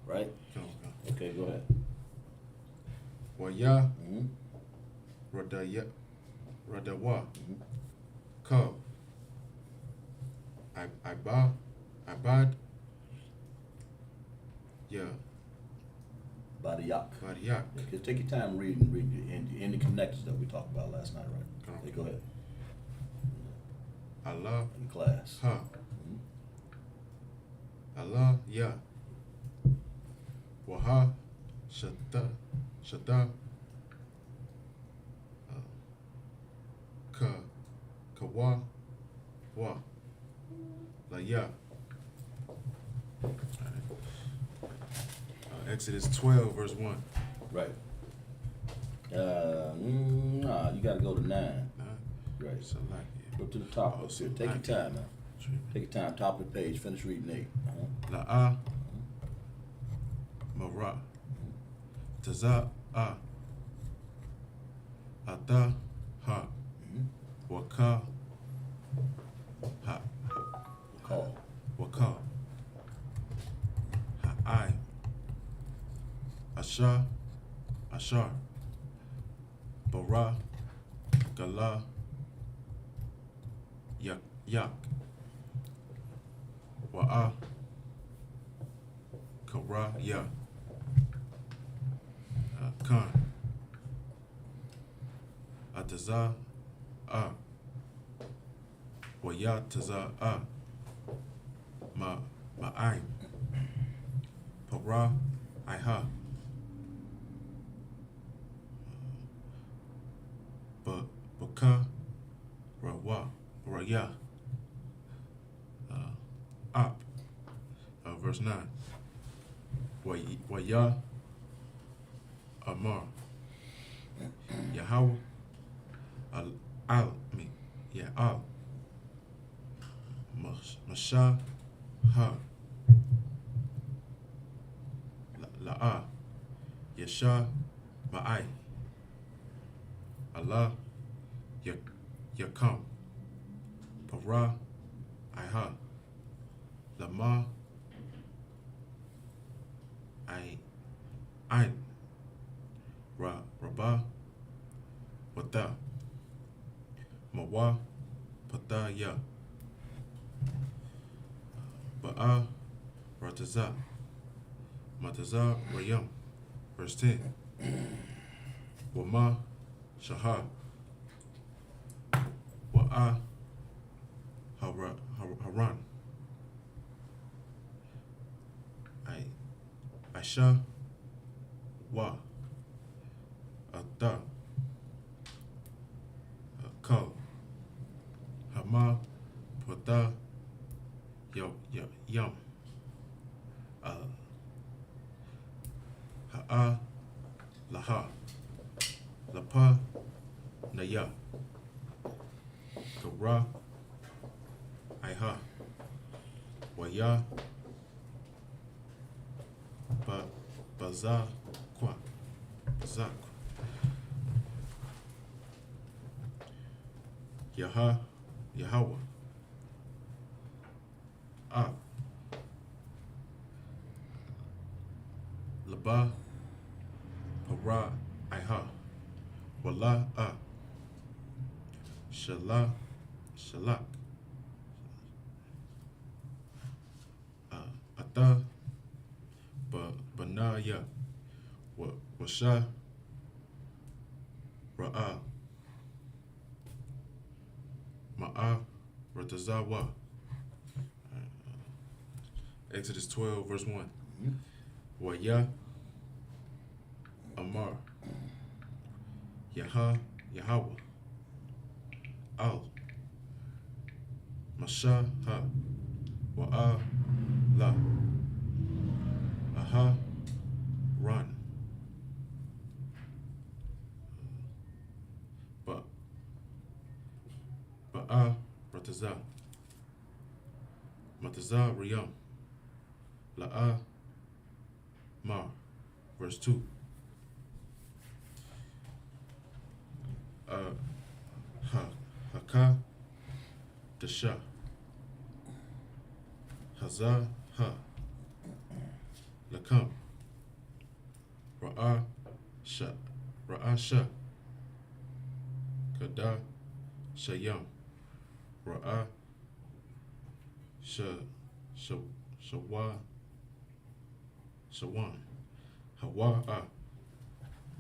Right? Okay, go ahead. Waya. Radawa. Ka. Abad. Yeah. Badiak. Badiak. Okay, take your time reading in the connections that we talked about last night, right? Okay, go ahead. Allah. In class. Ha. Allah. Ya. Waha. Shata. Kawa. Wa. La ya. Exodus 12, verse 1. Right. Nah, you got to go to 9. 9. Right. So like, Go to the top. Oh, so Take your time, man. Take your time. Top of the page. Finish reading 8. La'a Mara Taza Ata Ha Waka Ha Call. Waka Ha'ai Asha Ashar Bara Gala Yak Yak Wa'a Kara Ya Khan Ataza Waya Taza Ma'aim Para Iha Baka Rawa Raya Up verse 9 Waya Amar Yahweh Al Masha Ha La'a Yasha Ma'ai Allah Yakam Para Iha Lama Ain Rabba Wata Mawa Pata Ya Ba'a Rataza Mataza Rayam verse 10 Wama Shahar Wa'a Haran Aisha Wa Ata Kal Hama Pata Yam Ha'a Laha Lapa Naya Kara Iha Waya Bazakwa Yahweh Laba Para Iha Wala Shalak Ata Banaya Washa Ra'a Ma'a Ratazawa Exodus 12 verse 1 Waya Amar Yahweh Al Masha Ha Wa'a La Aha Ran Ba'a Rataza Mataza Riyam La'a Mar verse 2 Haka Dasha Hazah Ha Lakam Ra'a Sha Kada Shayam Ra'a Shawan Hawa'a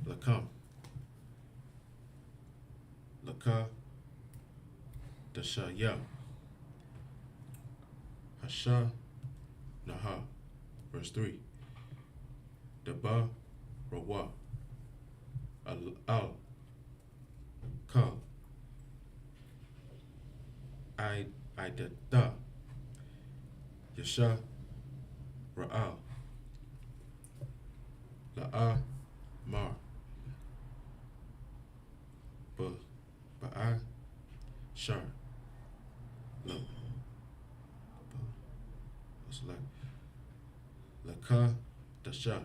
Lakam Laka Dashaya Hasha Naha verse 3 Daba Rawa Al Kal Idada Yasha Ra'al La'a Mar Ba'a Shar It's like Laka Dasha.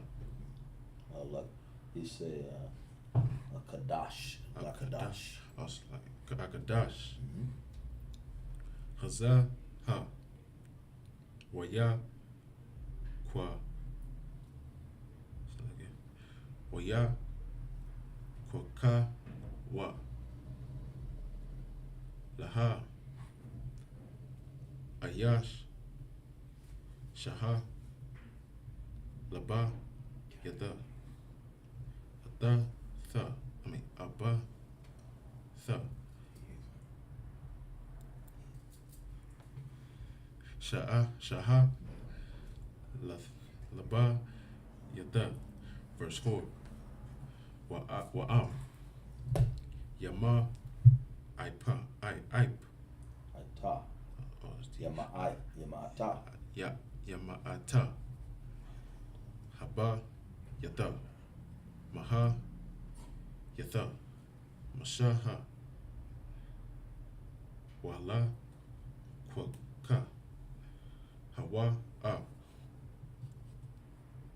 He said a Kadash. Kadash. Oh, it's like Akadash. Haza ha. Waya kwa. Waya kwa ka wa. Laha. Ayash. Shaha. Laba. Yada. Ada. Tha. Abba. Tha. Shaha. Laba. Yada. Verse 4. Wa'am. Yama. Ipa. Ip. Ata. Yama'ata. Yama'ata. Haba. Yada. Maha. Yatha. Mashaha. Wala. Kwaka. Hawa.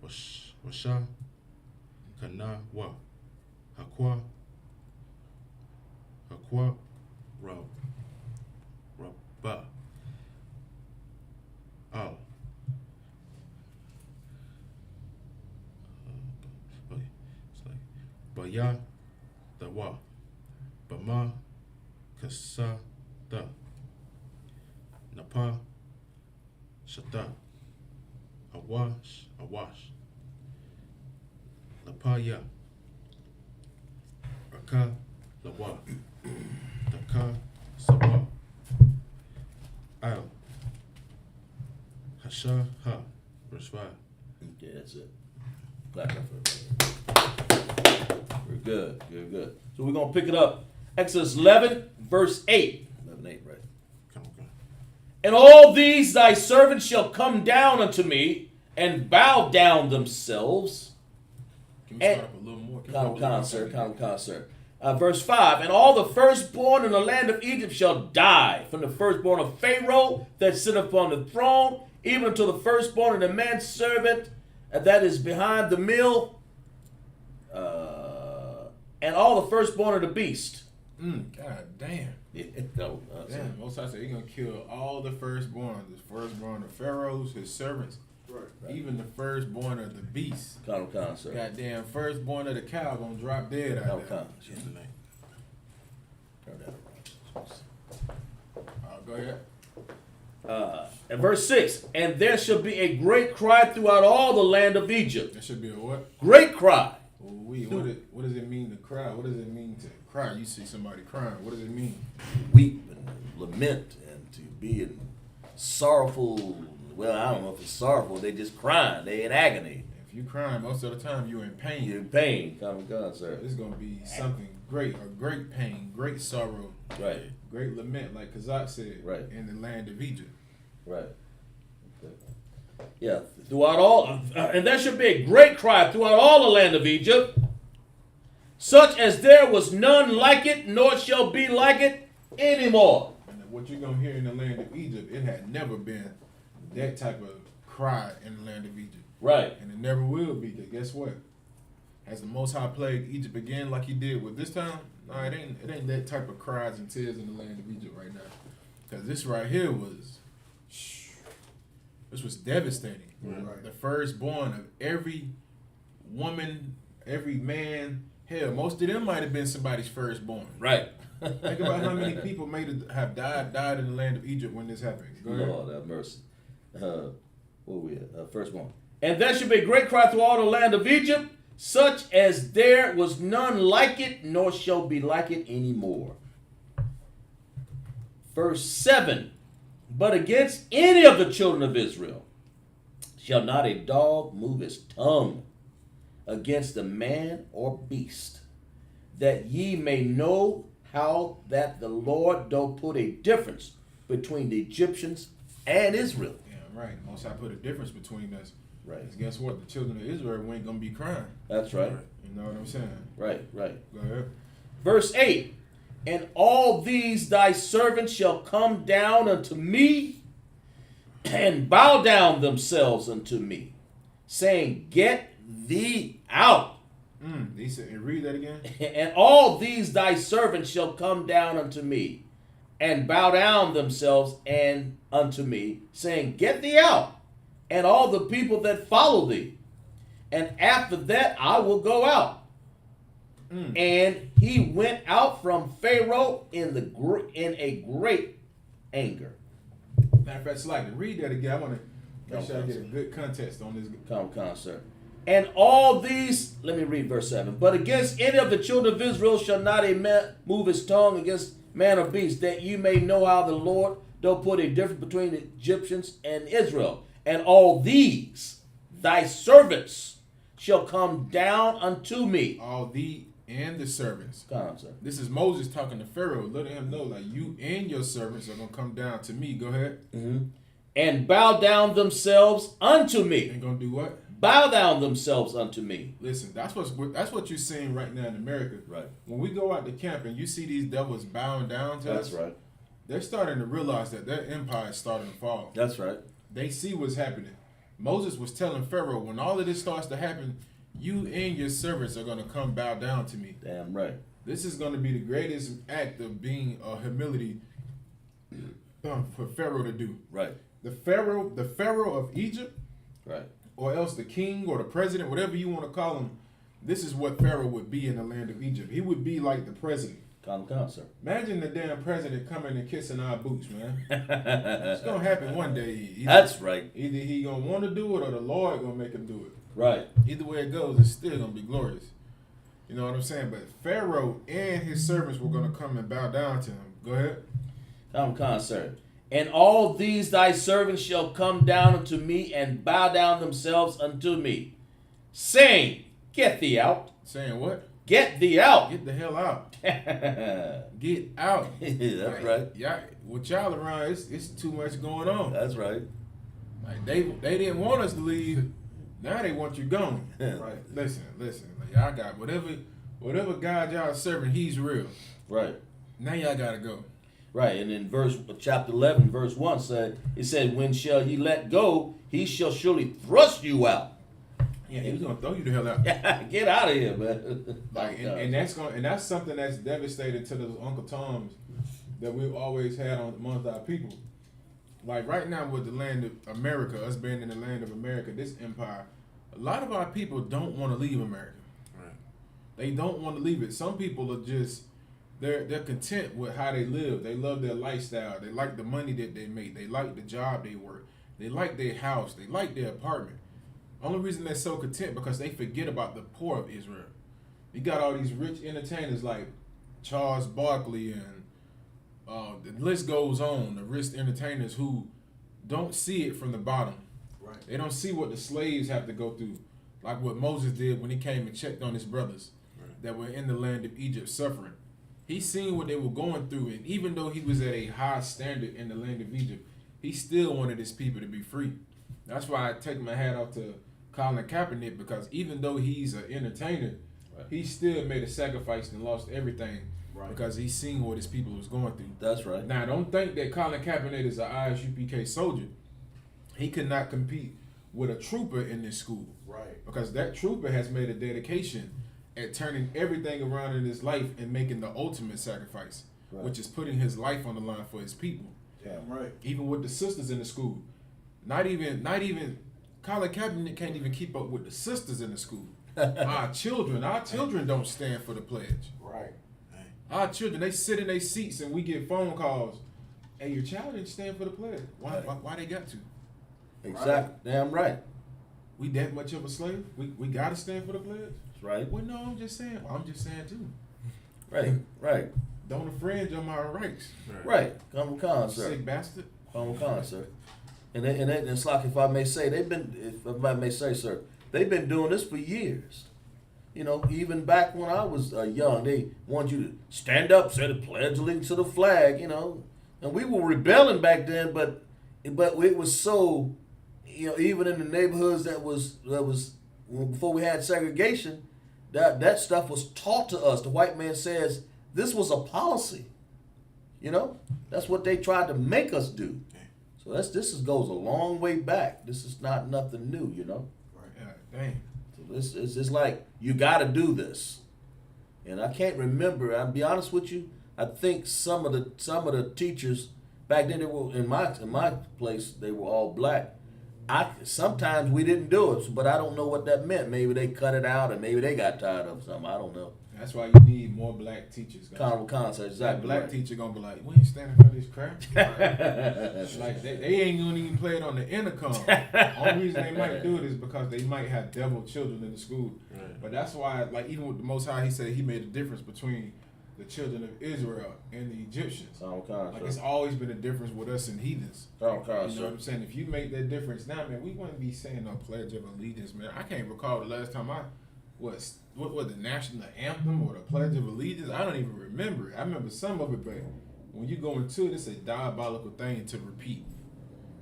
Washa. Kana. Wa. Hakwa. Rabba. Al. Okay. It's like Baya. The wa. Bama. Kasa. Da. Napa. Shata. Awash. Lapaya. Raka. Lawa. Daka. Sawa. Al. Hasha. Ha. Verse 5. Okay, that's it. Clap that for everybody. We're good. So we're going to pick it up. Exodus 11, verse 8. 11:8, right? Come on. And all these thy servants shall come down unto me and bow down themselves. Can we start up a little more? Sir. Verse 5. And all the firstborn in the land of Egypt shall die, from the firstborn of Pharaoh that sitteth upon the throne, even unto the firstborn of the manservant that is behind the mill, and all the firstborn of the beast. God damn. Damn, Most High said he's going to kill all the firstborn of Pharaoh's, his servants, right. Even the firstborn of the beast. Sir. Goddamn, firstborn of the cow going to drop dead out there. Turn that around. Go ahead. And verse 6, and there shall be a great cry throughout all the land of Egypt. There should be a what? Great cry. What does it mean to cry? What does it mean to cry? You see somebody crying. What does it mean? Weep and lament and to be in sorrowful. Well, I don't know if it's sorrowful. They just crying. They in agony. If you crying, most of the time you're in pain. You're in pain. Come God, sir. It's going to be something great, a great pain, great sorrow. Right. Great lament, like Kazak said. Right. In the land of Egypt. Right. Okay. Yeah. Throughout all, and there should be a great cry throughout all the land of Egypt, such as there was none like it, nor shall be like it anymore. And what you're going to hear in the land of Egypt, it had never been that type of cry in the land of Egypt. Right. And it never will be. Because guess what? Has the Most High plagued Egypt again like he did with this time? No, it ain't that type of cries and tears in the land of Egypt right now. Because this right here was devastating. Right. The firstborn of every woman, every man. Hell, most of them might have been somebody's firstborn. Right. Think about how many people have died in the land of Egypt when this happened. Go ahead. Lord have mercy. Where we at? First one. And there shall be a great cry through all the land of Egypt, such as there was none like it, nor shall be like it anymore. Verse 7. But against any of the children of Israel shall not a dog move his tongue against a man or beast, that ye may know how that the Lord doth put a difference between the Egyptians and Israel. Yeah, right. Most High put a difference between us. Right. Because guess what? The children of Israel ain't going to be crying. That's right. You know what I'm saying? Right. Go ahead. Verse 8. And all these thy servants shall come down unto me, and bow down themselves unto me, saying, Get thee out. He said, and read that again. And all these thy servants shall come down unto me, and bow down themselves and unto me, saying, Get thee out, and all the people that follow thee. And after that I will go out. And he went out from Pharaoh in a great anger. Matter of fact, Slacker, read that again. I want to make sure I get a good context on this. Come, sir. And all these, let me read verse 7. But against any of the children of Israel shall not a man move his tongue against man or beast, that you may know how the Lord doth put a difference between the Egyptians and Israel. And all these, thy servants, shall come down unto me. All thee and the servants. Come, sir. This is Moses talking to Pharaoh, letting him know, like, you and your servants are going to come down to me. Go ahead. And bow down themselves unto me. And going to do what? Bow down themselves unto me. Listen, that's what you're seeing right now in America. Right. When we go out to camp and you see these devils bowing down to us, That's right. they're starting to realize that their empire is starting to fall. That's right. They see what's happening. Moses was telling Pharaoh, when all of this starts to happen, you and your servants are going to come bow down to me. Damn right. This is going to be the greatest act of being humility for Pharaoh to do. Right. The Pharaoh of Egypt, Right. or else the king or the president, whatever you want to call him, this is what Pharaoh would be in the land of Egypt. He would be like the president. Come, sir. Imagine the damn president coming and kissing our boots, man. It's going to happen one day. That's right. Either he going to want to do it or the Lord going to make him do it. Right. Either way it goes, it's still going to be glorious. You know what I'm saying? But Pharaoh and his servants were going to come and bow down to him. Go ahead. Come, sir. And all these thy servants shall come down unto me and bow down themselves unto me, saying, Get thee out. Saying what? Get thee out. Get the hell out. Get out. That's right. Yeah, with y'all around, it's too much going on. That's right. Like they didn't want us to leave. Now they want you gone. Right. Listen. Like, y'all got whatever God y'all serving, he's real. Right. Now y'all gotta go. Right. And in chapter 11, verse 1 said, When shall ye let go, he shall surely thrust you out. Yeah, he was gonna throw you the hell out. Get out of here, man. Like, and that's something that's devastating to those Uncle Toms that we've always had amongst our people. Like right now with the land of America, us being in the land of America, this empire, a lot of our people don't want to leave America. Right. They don't want to leave it. Some people are just they're content with how they live. They love their lifestyle. They like the money that they make. They like the job they work. They like their house. They like their apartment. Only reason they're so content because they forget about the poor of Israel. You got all these rich entertainers like Charles Barkley and the list goes on. The rich entertainers who don't see it from the bottom. Right. They don't see what the slaves have to go through, like what Moses did when he came and checked on his brothers that were in the land of Egypt suffering. He seen what they were going through, and even though he was at a high standard in the land of Egypt, he still wanted his people to be free. That's why I take my hat off to Colin Kaepernick, because even though he's an entertainer, he still made a sacrifice and lost everything because he seen what his people was going through. That's right. Now, don't think that Colin Kaepernick is an I.S.U.P.K soldier. He could not compete with a trooper in this school. Right. Because that trooper has made a dedication at turning everything around in his life and making the ultimate sacrifice, which is putting his life on the line for his people. Damn right. Even with the sisters in the school. Not even Colin Kaepernick can't even keep up with the sisters in the school. Our children don't stand for the pledge. Right. Our children, they sit in their seats and we get phone calls. Hey, your child didn't stand for the pledge. Why they got to? Exactly. Damn right. We that much of a slave? We got to stand for the pledge? That's right. Well, no, I'm just saying. Well, I'm just saying too. Right. Don't infringe on my rights. Right. Come on, sir. Sick bastard. Come on, sir. And it's like, if I may say, sir, they've been doing this for years. You know, even back when I was young, they want you to stand up, say the pledge allegiance to the flag, you know. And we were rebelling back then, but it was so, you know, even in the neighborhoods that was before we had segregation, that stuff was taught to us. The white man says this was a policy. You know, that's what they tried to make us do. So this goes a long way back. This is not nothing new, you know. Right. Yeah, dang. So this is just like you got to do this. And I can't remember. I'll be honest with you. I think some of the teachers back then, they were in my place. They were all black. Sometimes we didn't do it, but I don't know what that meant. Maybe they cut it out, or maybe they got tired of something. I don't know. That's why you need more black teachers. Concept, exactly. That black right. teacher gonna be like, we ain't standing for this crap. Like they ain't gonna even play it on the intercom. Only reason they might do it is because they might have devil children in the school. Right. But that's why, like, even with the Most High, he said he made a difference between the children of Israel and the Egyptians. Like, it's always been a difference with us and heathens. You know what I'm saying? If you make that difference now, man, we wouldn't be saying no Pledge of Allegiance, man. I can't recall the last time what the national anthem or the Pledge of Allegiance. I don't even remember it. I remember some of it, but when you go into it, it's a diabolical thing to repeat.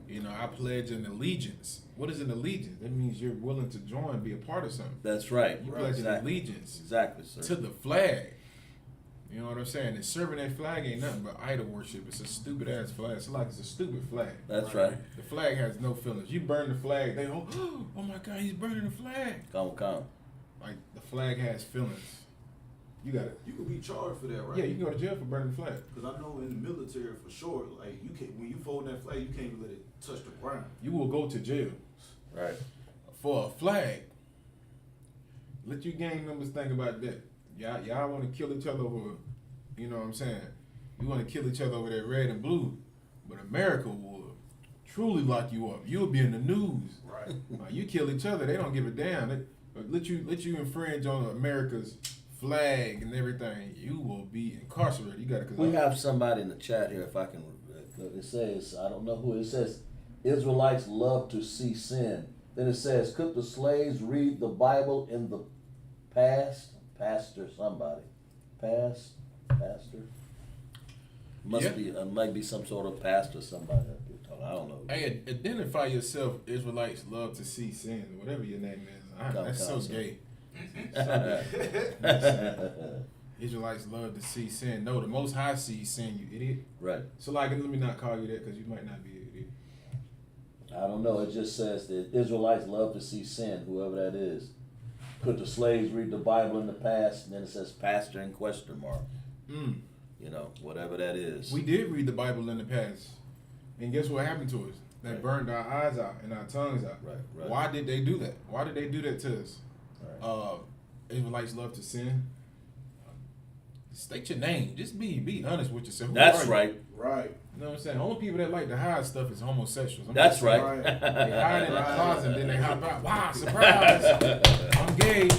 You know, I pledge an allegiance. What is an allegiance? That means you're willing to join, be a part of something. That's right. You pledge an allegiance. Exactly, sir. To the flag. You know what I'm saying? And serving that flag ain't nothing but idol worship. It's a stupid ass flag. It's like it's a stupid flag. That's right. The flag has no feelings. You burn the flag, they go, oh my God, he's burning the flag. Come. Like, the flag has feelings. You got it. You could be charged for that, right? Yeah, you can go to jail for burning the flag. Because I know in the military for sure, like you can't, when you fold that flag, you can't even let it touch the ground. You will go to jail. Right. For a flag. Let you gang members think about that. Y'all want to kill each other over, you know what I'm saying? You want to kill each other over that red and blue, but America will truly lock you up. You'll be in the news. Right. You kill each other, they don't give a damn. They let you infringe on America's flag and everything. You will be incarcerated. You got to. We have somebody in the chat here. If I can, it says, I don't know who it says. Israelites love to see sin. Then it says, could the slaves read the Bible in the past? Pastor, somebody. Pastor. Might be some sort of pastor, somebody. I don't know. Hey, identify yourself. Israelites love to see sin, whatever your name is. That's so gay. Israelites love to see sin. No, the Most High sees sin, you idiot. Right. So, like, let me not call you that because you might not be an idiot. I don't know. It just says that Israelites love to see sin, whoever that is. Could the slaves read the Bible in the past? And then it says pastor in question mark. You know, whatever that is. We did read the Bible in the past. And guess what happened to us? They burned our eyes out and our tongues out. Right. Why did they do that? Why did they do that to us? Right. Israelites love to sin. State your name. Just be honest with yourself. That's right. Right. You know what I'm saying? Only people that like to hide stuff is homosexuals. That's right. They hide in the closet and then they hop out. Wow, surprise! I'm gay.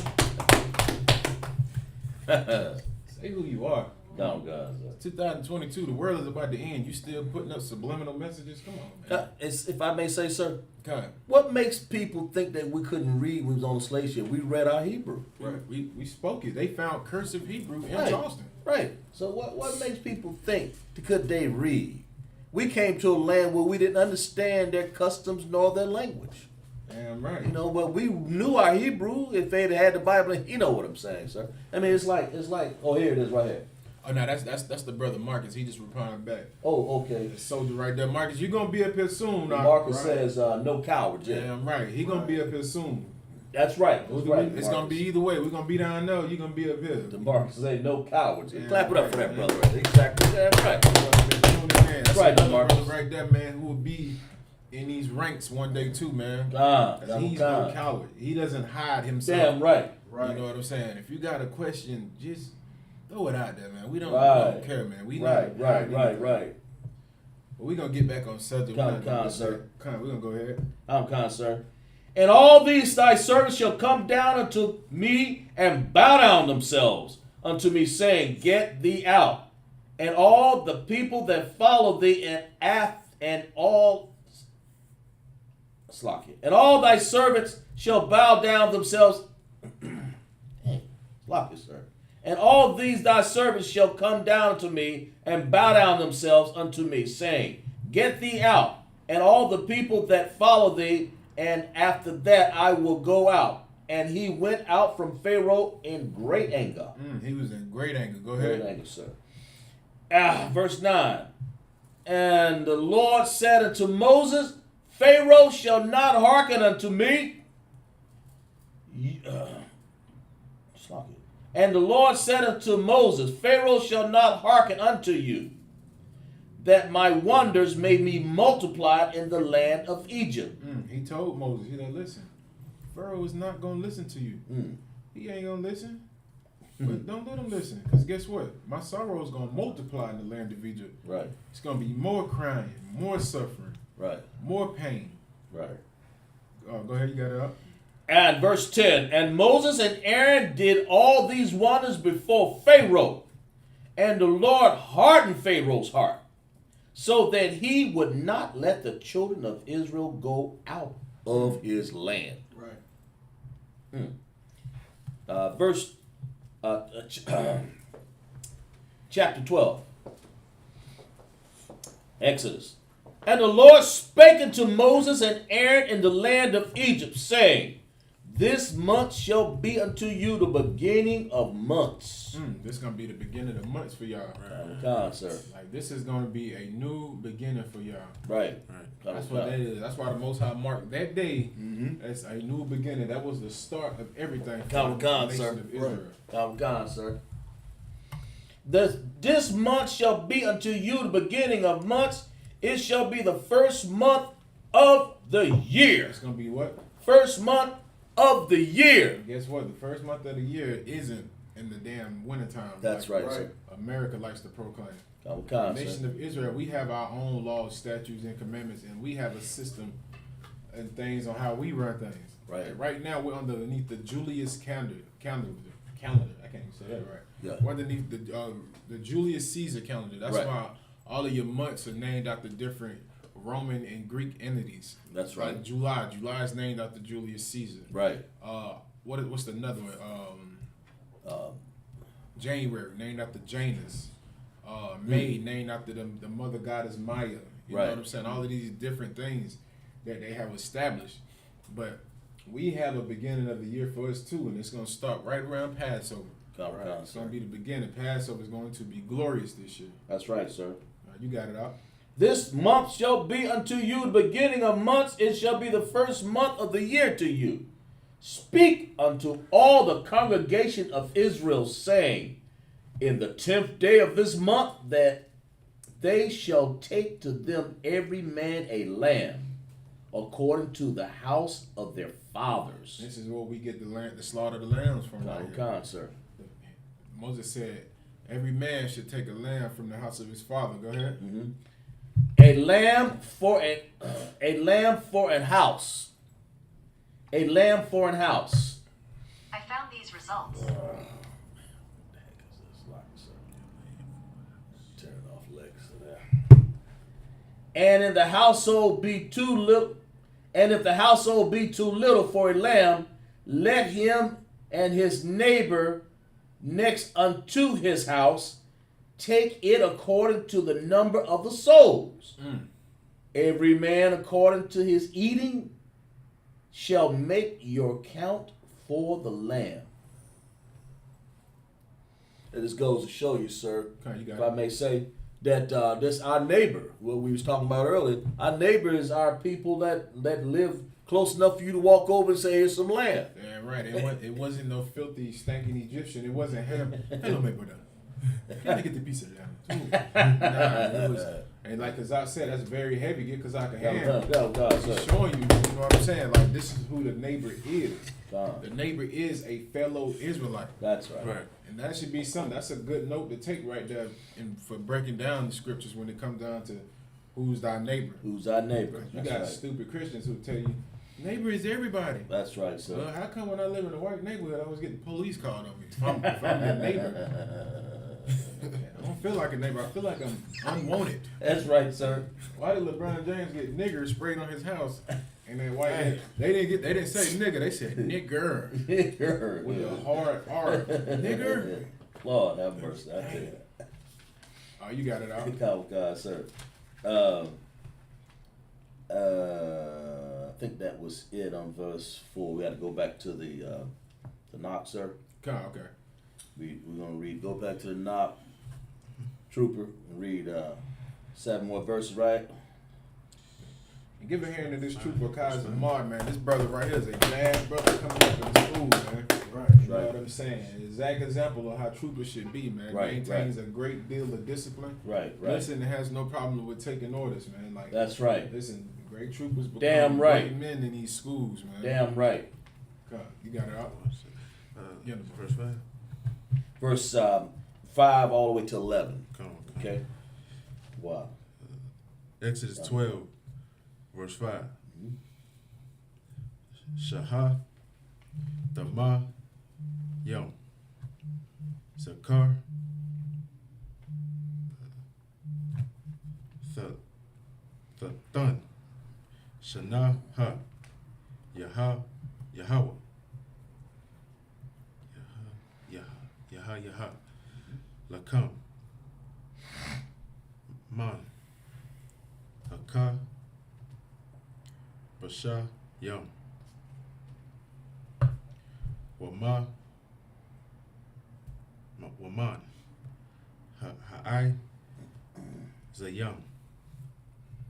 Say who you are. No, God. 2022, the world is about to end. You still putting up subliminal messages? Come on, man. If I may say, sir, God. what makes people think that we couldn't read when we was on the slave ship? We read our Hebrew. Right. We spoke it. They found cursive Hebrew in Right. Charleston. Right. So what makes people think could they read? We came to a land where we didn't understand their customs nor their language. Damn right. You know, but we knew our Hebrew if they'd had the Bible. You know what I'm saying, sir? I mean, it's like, oh, here it is right here. Oh no, that's the brother Marcus. He just replying back. Oh, okay. The soldier right there, Marcus. You gonna be up here soon, dog. Marcus right? says, no cowards. Yeah. Damn right. He gonna be up here soon. That's right. That's right. It's gonna be either way. We're gonna be down there. You gonna be up here. The Marcus say no cowards. Yeah, Clap it up for that right, brother. Right. Exactly. That's right. That's right, another Marcus. brother right there, man, who will be in these ranks one day too, man. He's no coward. He doesn't hide himself. Damn right. You know what I'm saying? If you got a question, just throw it out there, man. We don't care, man. We right. But we gonna get back on subject. Sir. We're gonna go ahead. I'm concerned. And all these thy servants shall come down unto me and bow down themselves unto me, saying, Get thee out. And all the people that follow thee and all thy servants shall bow down themselves. Sir. And all these thy servants shall come down unto me and bow down themselves unto me, saying, Get thee out, and all the people that follow thee, and after that I will go out. And he went out from Pharaoh in great anger. He was in great anger. Go ahead. Great anger, sir. Verse 9. And the Lord said unto Moses, Pharaoh shall not hearken unto me. And the Lord said unto Moses, Pharaoh shall not hearken unto you, that my wonders may be multiplied in the land of Egypt. He told Moses, he said, listen, Pharaoh is not going to listen to you. He ain't going to listen. But don't let him listen. Because guess what? My sorrow is going to multiply in the land of Egypt. Right. It's going to be more crying, more suffering, Right. more pain. Right. Go ahead, you got it up. And verse 10, and Moses and Aaron did all these wonders before Pharaoh, and the Lord hardened Pharaoh's heart, so that he would not let the children of Israel go out of his land. Right. Chapter 12. Exodus. And the Lord spake unto Moses and Aaron in the land of Egypt, saying, This month shall be unto you the beginning of months. This is going to be the beginning of months for y'all. Right. Sir. Like, this is going to be a new beginning for y'all. Right. That's what that is. That's why the Most High marked that day as a new beginning. That was the start of everything for the nation of Israel. Sir. This month shall be unto you the beginning of months. It shall be the first month of the year. It's going to be what? First month of the year. And guess what? The first month of the year isn't in the damn wintertime. That's right, sir. America likes to proclaim. The nation of Israel, we have our own laws, statutes, and commandments, and we have a system and things on how we run things. Right. And right now, we're underneath the Julius calendar. I can't even say that right. Yeah. We're underneath the Julius Caesar calendar. That's why all of your months are named after different Roman and Greek entities. That's right. Like July is named after Julius Caesar. Right. What's another one? January named after Janus. May named after the mother goddess Maya. You know what I'm saying? All of these different things that they have established. But we have a beginning of the year for us too, and it's going to start right around Passover. It's going to be the beginning. Passover is going to be glorious this year. That's right, sir. You got it out. This month shall be unto you the beginning of months. It shall be the first month of the year to you. Speak unto all the congregation of Israel, saying, in the 10th day of this month, that they shall take to them every man a lamb, according to the house of their fathers. This is where we get the slaughter of the lambs from. Sir. Moses said, every man should take a lamb from the house of his father. Go ahead. A lamb for an house. A lamb for an house. I found these results. What the heck is this? Turn off legs there. And if the household be too little for a lamb, let him and his neighbor next unto his house take it according to the number of the souls. Every man according to his eating shall make your count for the lamb. And this goes to show you, sir, if I may say, that this our neighbor, what we was talking about earlier, our neighbor is our people that live close enough for you to walk over and say, here's some lamb. Yeah, right. It wasn't no filthy, stinking Egyptian. It wasn't him. Hello, my brother. Can I get the piece of lamb? It was, and like Kazak said, that's very heavy. Get Kazak a hand. He's showing you, you know what I'm saying? Like, this is who the neighbor is. The neighbor is a fellow Israelite. That's right. And that should be something. That's a good note to take right there for breaking down the scriptures when it comes down to who's thy neighbor. Who's our neighbor? You got stupid Christians who tell you, neighbor is everybody. That's right, sir. Well, how come when I live in a white neighborhood, I always get the police called on me? If I'm a neighbor. I don't feel like a neighbor. I feel like I'm unwanted. That's right, sir. Why did LeBron James get nigger sprayed on his house? And then white they didn't say nigger, they said nigger. Nigger. With a hard R. Nigger. Lord have mercy. I tell you. Oh, you got it out. Oh, God, sir. I think that was it on verse 4. We had to go back to the knock, sir. Okay. We're going to go back to the knock, trooper, and read 7 more verses, right? And give a hand to this trooper, Kaiser Mark, man. This brother right here is a bad brother coming up in the school, man. Right. You know what I'm saying? Exact example of how troopers should be, man. Right, Maintains a great deal of discipline. Right. Listen, has no problem with taking orders, man. Like That's right. Listen, great troopers become Damn right. great men in these schools, man. Damn right. God, you got it out. Verse 5. Verse 5 all the way to 11. Come on. Okay. Wow. Exodus 12, verse 5. Shahah, Dama, Yom, Zakar, Thun, Shana, Ha, Yahweh, Yaha, Lakam, Man, Haka, Basha, Yom, Waman, Ha'ai, Zayam,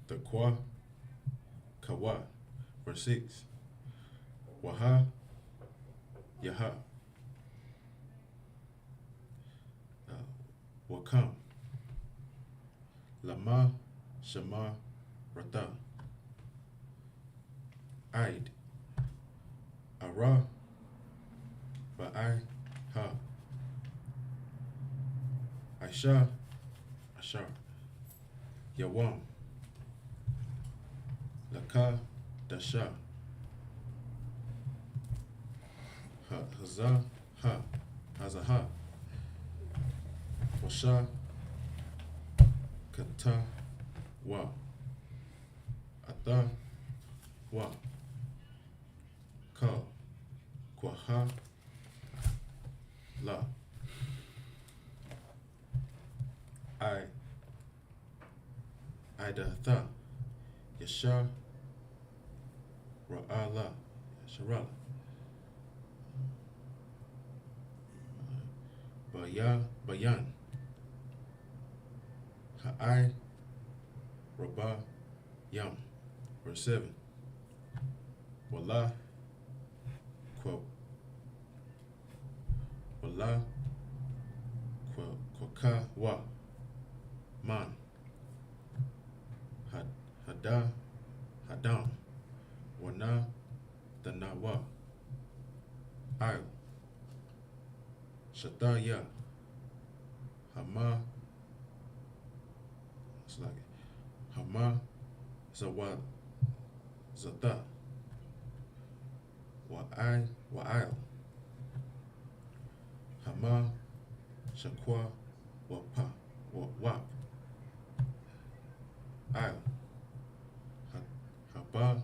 Takwa, Kawa, verse 6, Waha, Yaha, Wakam, Lama, Shema, Rata, Aid, Ara, Ba'ai, Ha, Aisha, Ashar, Yawam, Laka, Dasha, Hazah, Ha, Hazaha, Washa, Kata, Wa, Ata, Wa, Ka, Kwaha, La, Idatha, Yasha, Ra'ala, Sharala, Bayan, Ha'ai, Rabah, Yam, verse 7. Wallah, quote, Wallah, Kwaka, Wa, Man, Hadam, Wana, Danawa, Al, Shataya, Hama, it's like Hama, Zawad, Zata, Wa'al, Hama, Shakwa, Wap, Al, Haba,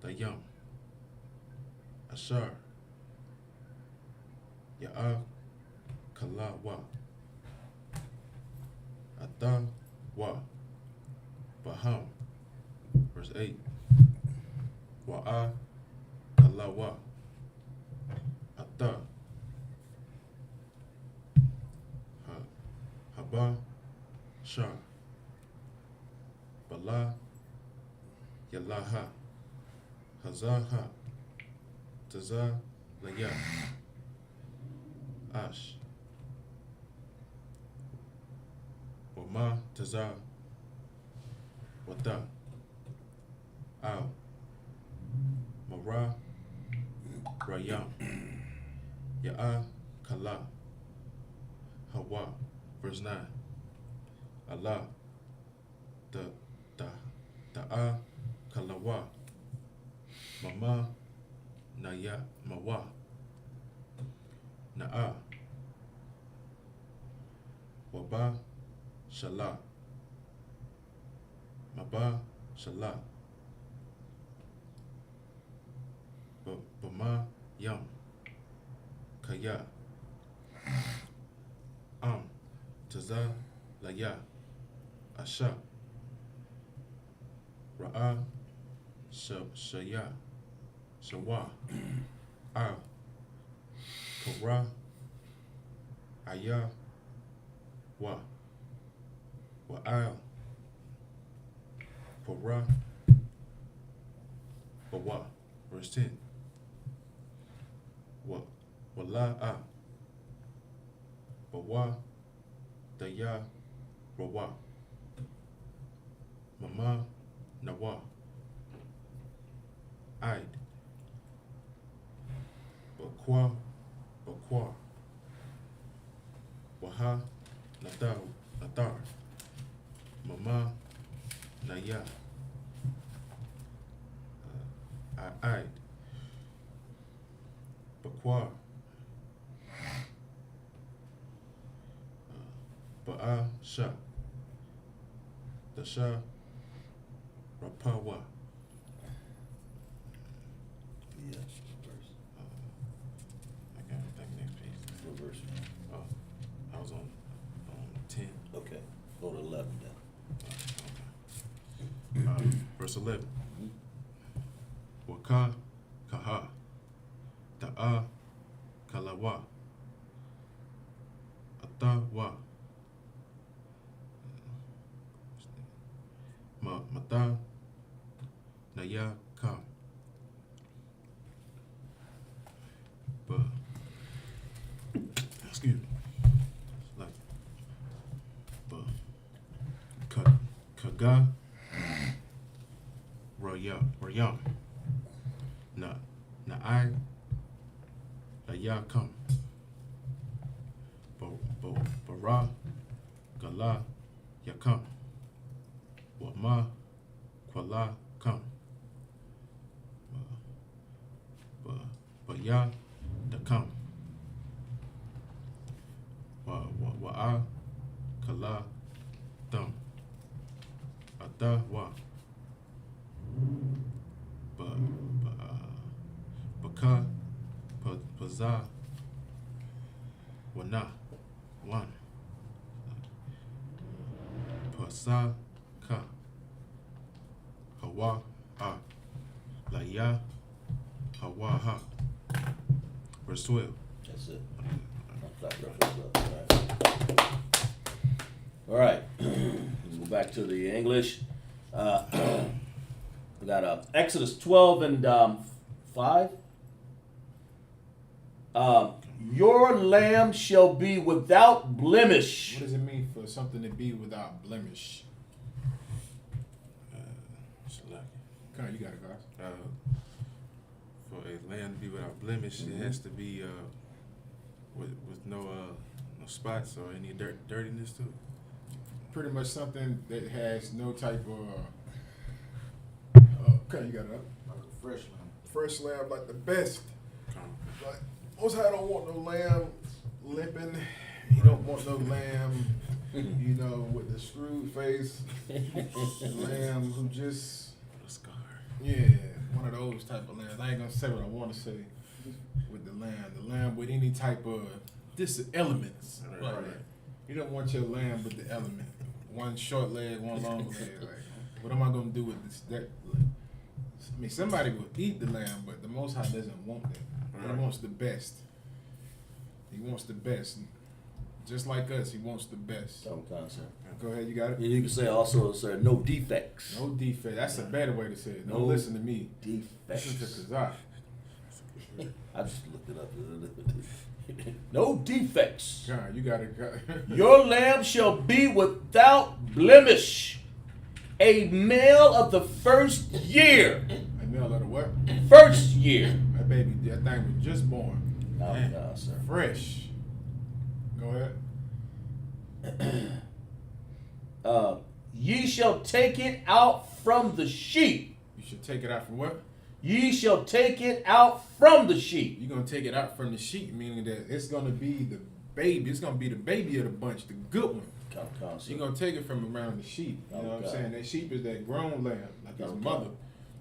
Dayam, Ashar, Ya'a, Kala, Wa, Ata, Wa, Baham, verse 8. Wa'a, Kala, Wa, Ata, Haba, Shar, Bala, Yalaha, Hazaha, Taza, Laya, Ash, Wama, Taza, Wata, Al, Mara, Rayam, Ya'a, Kala, Hawa, verse 9. Allah, Da'a, Kalawa, Mama, Naya, Mawa, Na'a, Waba, Shala, Maba, Shala, Bama, Yam, Kaya, Taza, Laya, Asha, Ra'a, Shaya, Shawa, Al, Kora, Aya, Wa, Wa'al, Para, Bawa. Verse 10. Wala'a, Bawa, Daya, Rawa. Mama, Nawa. Aid. Bakwa, Bakwa. Waha, Nathar. Mama, Naya. Aid. Bakwa. Ba'a Sha. Dasha. Rapawa. Yeah, verse. I got that next page. What verse? Oh, I was on 10. Okay, go to 11 then. Verse 11. Waka, Kaha, Ta'a, Kalawa, Atawa, Mata, Naya, Ka. Excuse me. Like, Kaga, Rayam, Na'ai, Naya, Kam. Bara, Gala, Yakam. Wama, Kwala, Kam. Baya, Dakam. Wa'a, Kala, Dam. Ada, Wa. Baka, Paza, Wana, Wan. Pasa, Ka. Hawa, A. Laya, Hawa, Ha. Verse 12. That's it. All right. Go back to the English. We got Exodus 12 and 5. Your lamb shall be without blemish. What does it mean for something to be without blemish? Come on, you got it, guys. For a lamb to be without blemish, it has to be with no spots or any dirtiness to it. Pretty much something that has no type of. Okay, you got it up. Like a fresh lamb. Fresh lamb, like the best. Come. Like Most High don't want no lamb limping. He don't want no lamb, you know, with the screwed face. Lamb who just A scar. yeah, one of those type of lambs. I ain't gonna say what I want to say with the lamb. The lamb with any type of elements. Right. You don't want your lamb with the element. One short leg, one long leg. Like, what am I gonna do with this? I mean, somebody will eat the lamb, but the Most High doesn't want that. He wants the best. He wants the best. Just like us, he wants the best. Some concept. Go ahead, you got it? And you can say also, sir, no defects. No defect. That's a better way to say it. Don't No listen to me. defects. Listen to Kazak. I just looked it up. No defects. God, you got it. Your lamb shall be without blemish, a male of the first year. A male of the what? First year. That baby, that thing was just born. Oh, Man. no, sir. Fresh. Go ahead. Ye shall take it out from the sheep. You should take it out from what? Ye shall take it out from the sheep. You're going to take it out from the sheep, meaning that it's going to be the baby. It's going to be the baby of the bunch, the good one. You're going to take it from around the sheep. You know what I'm saying? That sheep is that grown lamb, like his mother.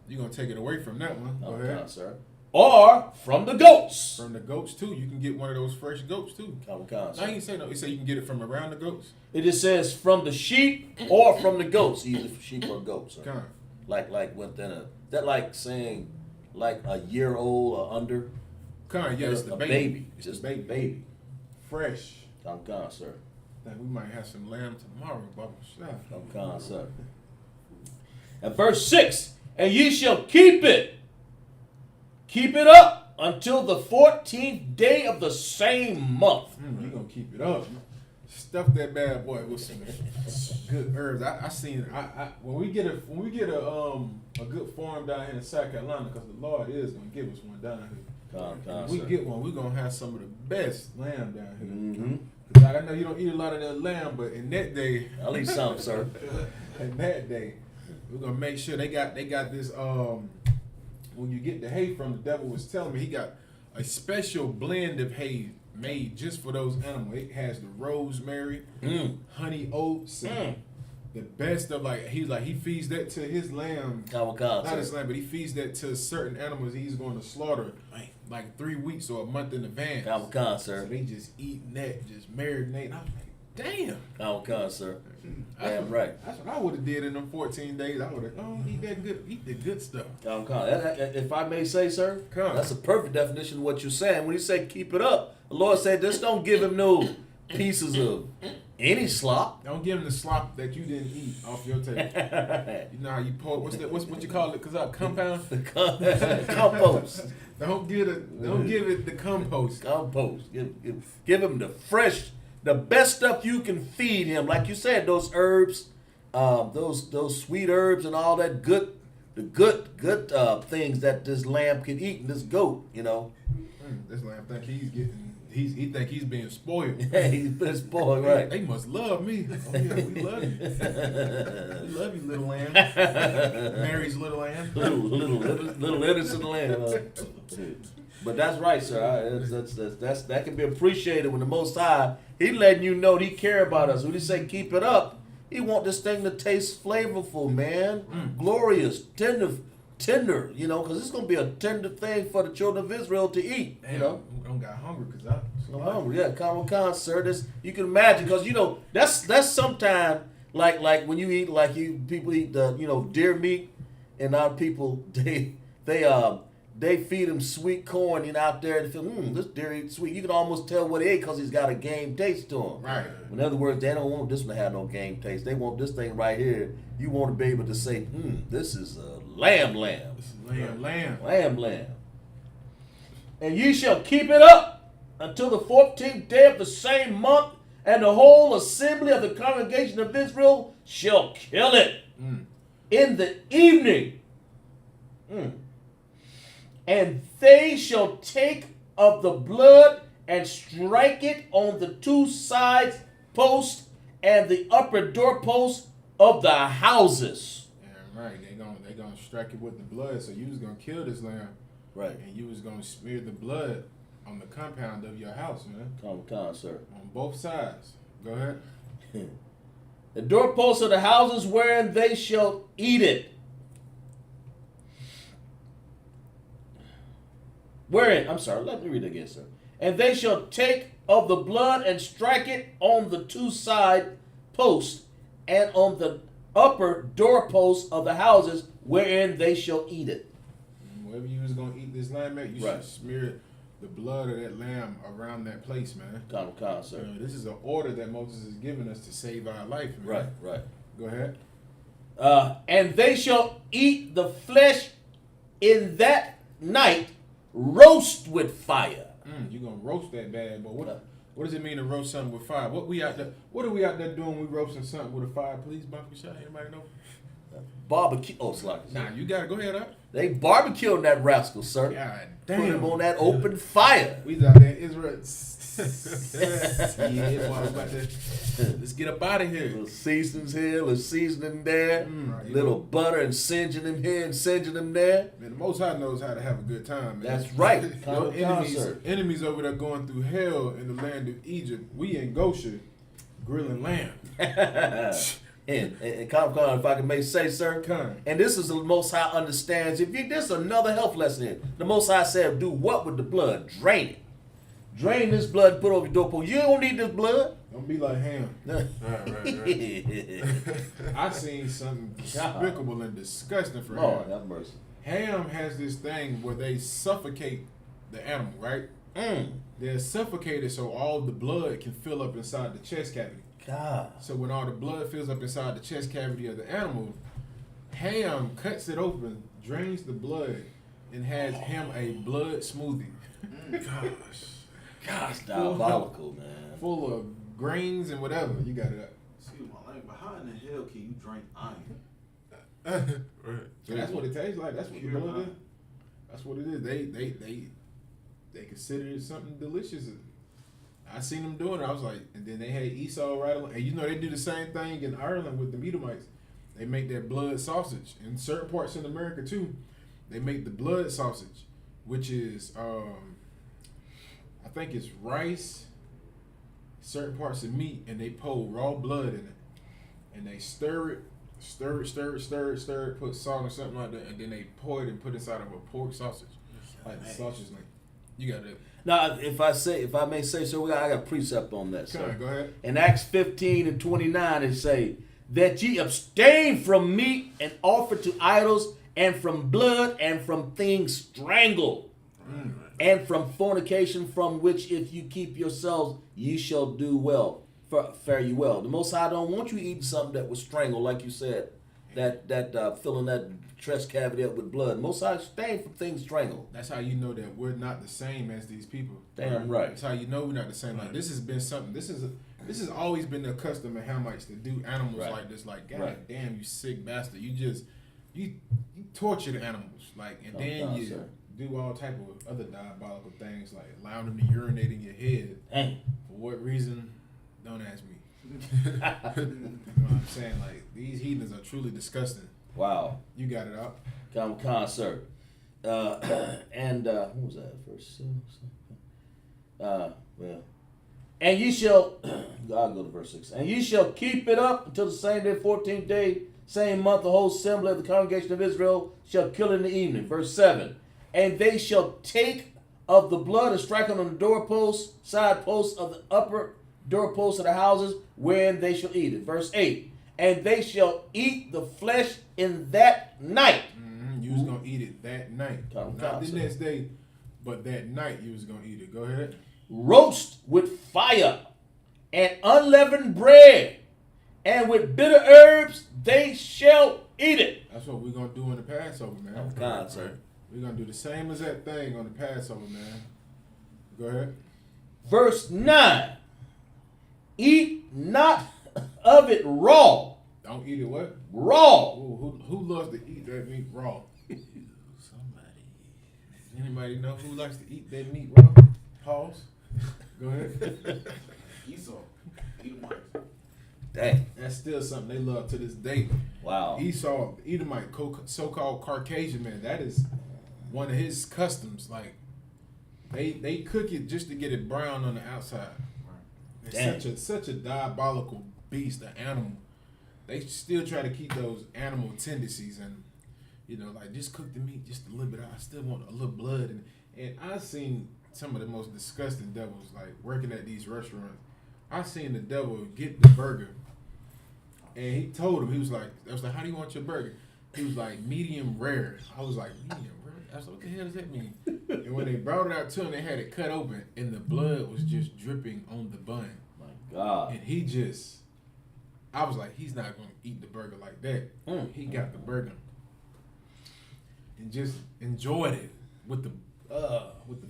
You're going to take it away from that one. Go ahead. Sir. Or from the goats. From the goats, too. You can get one of those fresh goats, too. I ain't say no. It say you can get it from around the goats. It just says from the sheep or from the goats, either sheep or goats. Sir. Kind of. Like within that like saying like a year old or under. Yeah, it's the a baby. It's just baby. Fresh. I'm gone, sir. Think we might have some lamb tomorrow, Bubba. I'm gone, sir. And verse 6, and ye shall keep it up until the 14th day of the same month. You gonna keep it up. Stuff that bad boy with some good herbs. I seen when we get a good farm down here in South Carolina, because the Lord is gonna give us one down here. When we get one, we're gonna have some of the best lamb down here. Cause I know you don't eat a lot of that lamb, but in that day, I'll eat some, sir. In that day, we're gonna make sure they got this. When you get the hay from, the devil was telling me he got a special blend of hay made just for those animals. It has the rosemary, honey oats, the best of he feeds that to his lamb. Not his lamb, but he feeds that to certain animals he's going to slaughter like 3 weeks or a month in advance. Sir. So they just eating that, just marinating. I'm like, damn. Sir. Damn right. That's what I would have did in them 14 days. I would have eat the good stuff. If I may say, sir, that's a perfect definition of what you're saying. When you say keep it up, the Lord said, just don't give him no pieces of any slop. Don't give him the slop that you didn't eat off your table. You know how you pour, what you call it? Cause compound? Compost. Don't give it the compost. Give him the fresh, the best stuff you can feed him. Like you said, those herbs, those sweet herbs and all that good things that this lamb can eat and this goat, you know. This lamb think he think he's being spoiled. Yeah, he's been spoiled, right? They must love me. Oh yeah, we love you. We love you, little lamb. Mary's little lamb. little innocent lamb. But that's right, sir. That can be appreciated when the Most High, he letting you know he care about us. When he say keep it up, he want this thing to taste flavorful, man. Glorious, tender, you know, because it's going to be a tender thing for the children of Israel to eat. Damn, you know, I got hungry because I'm hungry. Yeah, come, sir. You can imagine, because you know that's sometimes like when you eat people eat the deer meat, and our people they feed them sweet corn, out there. They feel this deer eats sweet. You can almost tell what he ate because he's got a game taste to him. Right. In other words, they don't want this one to have no game taste. They want this thing right here. You want to be able to say, this is a lamb. This is lamb. Lamb. And ye shall keep it up until the 14th day of the same month, and the whole assembly of the congregation of Israel shall kill it in the evening. And they shall take of the blood and strike it on the 2 sides posts and the upper doorposts of the houses. Yeah, right. They gonna strike it with the blood. So you was gonna kill this lamb, right? And you was gonna smear the blood on the compound of your house, man. Come, sir. On both sides. Go ahead. The doorposts of the houses wherein they shall eat it. Wherein, I'm sorry, let me read it again, sir. And they shall take of the blood and strike it on the 2 side posts and on the upper doorposts of the houses wherein they shall eat it. Wherever you was going to eat this lamb at, you should smear the blood of that lamb around that place, man. Come, sir. This is an order that Moses is giving us to save our life, man. Right. Go ahead. And they shall eat the flesh in that night, roast with fire. You're gonna roast that bad boy. What does it mean to roast something with fire? What are we out there doing when we roasting something with a fire? Please, Bumpy Shot. Anybody know? Barbecue. Oh, slack. Nah, you gotta go ahead up. They barbecued that rascal, sir. God damn. Put him on that open fire. We out there in Israel. Let's get up out of here. Little seasonings here, little seasoning there, little butter and singeing him here and singeing him there. Man, the Most High knows how to have a good time, man. That's right. Enemies over there going through hell in the land of Egypt. We in Goshen grilling lamb. And come, if I can say, sir. And this is the Most High understands. This is another health lesson here. The Most High said, do what with the blood? Drain it. Drain this blood and put it over your doorpost. You don't need this blood. Don't be like Ham. Right. I seen something despicable and disgusting for Lord, Ham. have mercy. Ham has this thing where they suffocate the animal, right? They're suffocated so all the blood can fill up inside the chest cavity. God. So when all the blood fills up inside the chest cavity of the animal, Ham cuts it open, drains the blood, and has him a blood smoothie. Gosh, diabolical, man. Full of grains and whatever. You got it. Excuse my language, but how in the hell can you drink iron? Right. So that's what it tastes like. That's what the Pure blood is. iron. That's what it is. They consider it something delicious. I seen them doing it. I was like, and then they had Esau right along. And you know they do the same thing in Ireland with the Edomites. They make their blood sausage. In certain parts in America too, they make the blood sausage, which is I think it's rice, certain parts of meat, and they pour raw blood in it, and they stir it, put salt or something like that, and then they pour it and put it inside of a pork sausage, like the sausage link. You got that. Now, if I may say so, I got a precept on that. Come on, go ahead. In Acts 15 and 29, it say that ye abstain from meat and offer to idols, and from blood, and from things strangled, and from fornication, from which if you keep yourselves, ye shall do well. Fare you well. The Most High don't want you eating something that was strangled, like you said, that filling that chest cavity up with blood. Most High abstain from things strangled. That's how you know that we're not the same as these people. Damn right. That's how you know we're not the same. Like this has been something. This has always been the custom of Hamites to do animals like this. Like God damn, you sick bastard. You torture the animals, like, and then you do all type of other diabolical things, like allowing them to urinate in your head. Dang. For what reason? Don't ask me. You know what I'm saying? Like these heathens are truly disgusting. Wow. You got it up. Concert. And what was that verse? Well, and ye shall. I'll go to verse 6. And ye shall keep it up until the same day, 14th day, same month. The whole assembly of the congregation of Israel shall kill in the evening. Verse 7. And they shall take of the blood and strike it on the doorposts, side posts of the upper doorposts of the houses, wherein they shall eat it. Verse 8. And they shall eat the flesh in that night. Mm-hmm. You was gonna eat it that night, not the next day, but that night you was gonna eat it. Go ahead. Roast with fire and unleavened bread, and with bitter herbs they shall eat it. That's what we're gonna do in the Passover, man. God, sir. We're gonna do the same as that thing on the Passover, man. Go ahead. Verse 9. Eat not of it raw. Don't eat it what? Raw. Ooh, who loves to eat that meat raw? Somebody. Anybody know who likes to eat that meat raw? Pause. Go ahead. Esau. Edomites. Dang. That's still something they love to this day. Wow. Esau, Edomite, so-called Caucasian man, that is one of his customs. Like they cook it just to get it brown on the outside. It's such a diabolical beast, an animal. They still try to keep those animal tendencies, and like just cook the meat just a little bit. I still want a little blood, and I've seen some of the most disgusting devils, like working at these restaurants. I seen the devil get the burger, and he told him, I was like, how do you want your burger? He was like, medium rare. I was like, medium rare? I was like, what the hell does that mean? And when they brought it out to him, they had it cut open, and the blood was just dripping on the bun. My God. And I was like, he's not going to eat the burger like that. He got the burger and just enjoyed it with the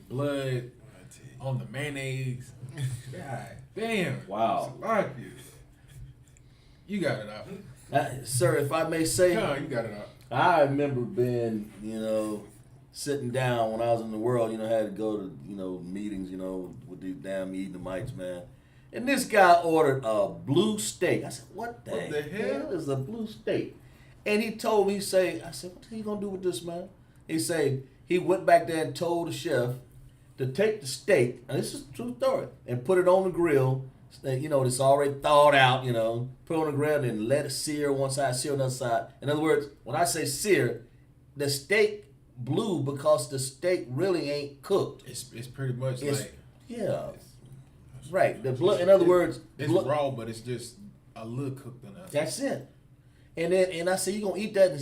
blood on the mayonnaise. God damn. Wow. You got it out. Sir, if I may say, Come on, you got it out. I remember being, sitting down when I was in the world, had to go to, meetings, with these damn Edomites, man. And this guy ordered a blue steak. I said, what the hell is a blue steak? And he told me, I said, what are you going to do with this, man? He said, he went back there and told the chef to take the steak, and this is a true story, and put it on the grill. It's already thawed out, put it on the grill and let it sear one side, sear another side. In other words, when I say sear, the steak blue because the steak really ain't cooked. It's pretty much Right. The blood. In other words, it's raw, but it's just a little cooked on that. That's it. And I said, you gonna eat that? And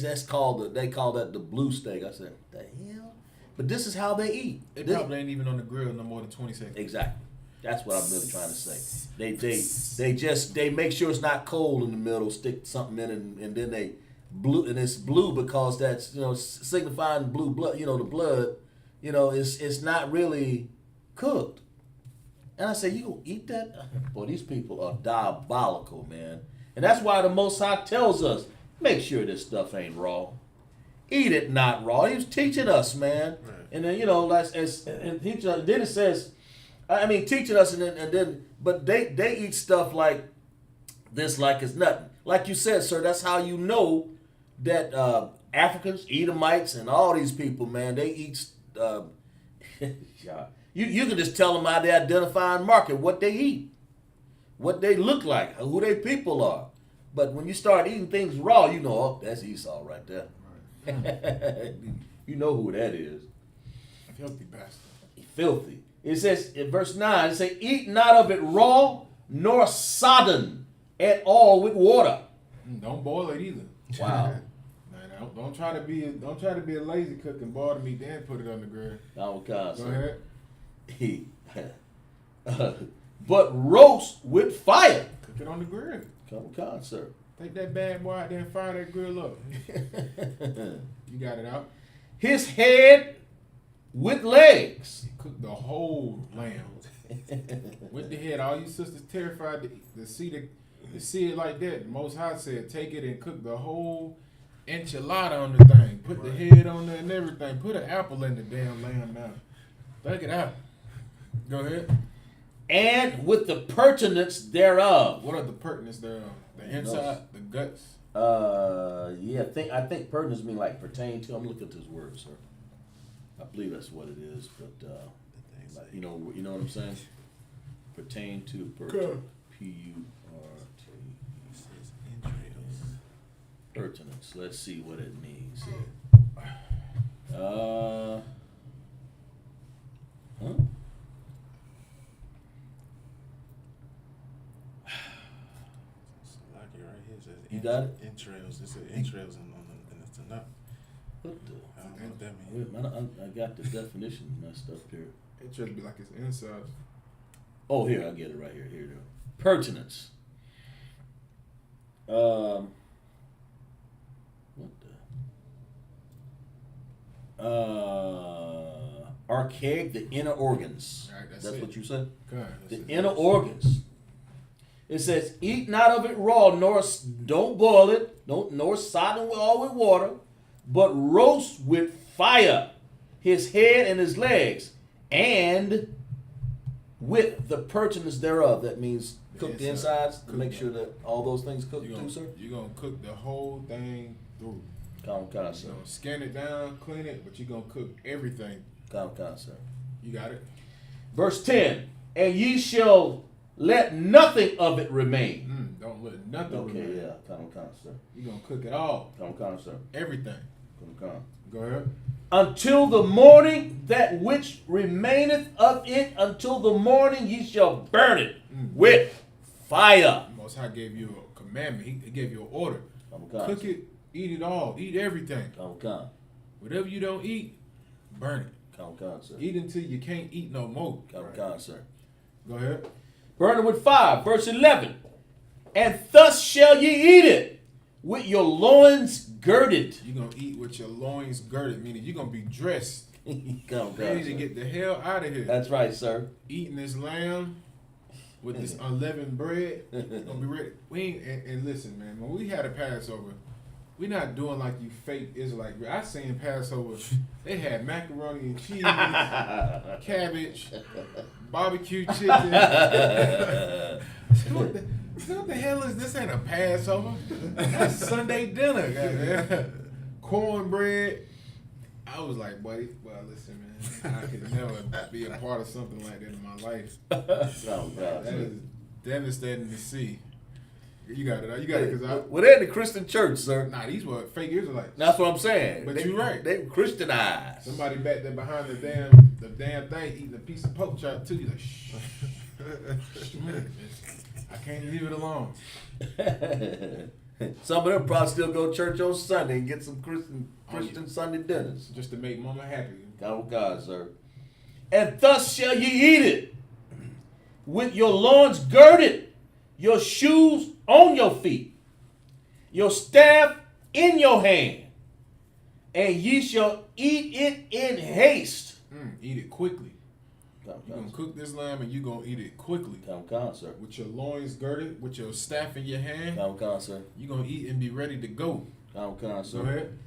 they call that the blue steak. I said, the hell? But this is how they eat. It probably ain't even on the grill no more than 20 seconds. Exactly. That's what I'm really trying to say. They make sure it's not cold in the middle, stick something in it, and then they blue, and it's blue because that's signifying blue blood. The blood. It's not really cooked. And I say, you gonna eat that? Boy, these people are diabolical, man. And that's why the Most High tells us, make sure this stuff ain't raw. Eat it not raw. He was teaching us, man. Right. And then, then it says, teaching us, and then, but they eat stuff like this like it's nothing. Like you said, sir, that's how you know that Africans, Edomites, and all these people, man, they eat, you can just tell them how they identify and market what they eat, what they look like, who they people are. But when you start eating things raw, that's Esau right there. Right. You know who that is. Filthy bastard. Filthy. It says in verse 9, it says, eat not of it raw, nor sodden at all with water. Don't boil it either. Wow. Man, don't try to be a lazy cook and boil the meat, then put it on the grill. Go ahead. But roast with fire. Cook it on the grill. Come on, sir. Take that bad boy out there and fire that grill up. You got it out. His head with legs. Cook the whole lamb. With the head. All you sisters terrified to see it like that. The Most High said, take it and cook the whole enchilada on the thing. Put the head on there and everything. Put an apple in the damn lamb now. Take it out. Go ahead. And with the pertinence thereof. What are the pertinence thereof? The inside, the guts. I think pertinence mean like pertain to. I'm looking at this word, sir. I believe that's what it is, but you know what I'm saying? Pertain to, P-U-R-T. Pertinence. Let's see what it means here. You got it? Entrails. It's entrails in the nut. What the? I don't know what that means. I got the definition messed up here. It should be like it's inside. Oh, here, I get it right here. Here it is. Pertinence. What the? Archaic, the inner organs. Right, that's what you said? God, the inner organs. It says, eat not of it raw, nor don't boil it, nor sodden all with water, but roast with fire his head and his legs, and with the pertinence thereof. That means cook the insides to make sure that all those things cook too, sir? You're going to cook the whole thing through. COMCAST, sir. Scan it down, clean it, but you're going to cook everything. COMCAST, sir. You got it? Verse 10, and ye shall let nothing of it remain. Don't let nothing remain. Okay, yeah, COMCAST, sir. You're going to cook it all. COMCAST, sir. Everything. COMCAST. Go ahead. Until the morning, that which remaineth of it, until the morning ye shall burn it with fire. The Most High gave you a commandment. He gave you an order. COMCAST. Cook it, eat it all. Eat everything. COMCAST. Whatever you don't eat, burn it. COMCAST, sir. Eat until you can't eat no more. COMCAST, sir. Go ahead. Burn it with fire. Verse 11. And thus shall ye eat it, with your loins girded. You're going to eat with your loins girded, meaning you're going to be dressed. COMCAST, ready to sir. get the hell out of here. That's right, sir. Eating this lamb with this unleavened bread. Gonna be ready. We ain't, and listen, man, when we had a Passover, we're not doing like you fake Israelite. I seen Passover, they had macaroni and cheese, cabbage, barbecue chicken. What the hell is this? Ain't a Passover. That's Sunday dinner, goddamn. Cornbread. I was like, buddy, well, listen, man, I could never be a part of something like that in my life. Oh, God. That is devastating to see. You got it. You got it. Cause Well, they're in the Christian church, sir. nah, these were fake Israelites. That's what I'm saying. But you're right. They were Christianized. Somebody back there behind the damn thing eating a piece of pork chop too. You like, shh. I can't leave it alone. Some of them probably still go to church on Sunday and get some Christian Sunday dinners. Just to make mama happy. Oh, God, sir. And thus shall ye eat it, with your loins girded, your shoes on your feet, your staff in your hand, and ye shall eat it in haste. Eat it quickly. Come, You're going to cook this lamb and you're going to eat it quickly. Come, sir. With your loins girded, with your staff in your hand. Come, sir. You're going to eat and be ready to go. Come, sir. Go ahead.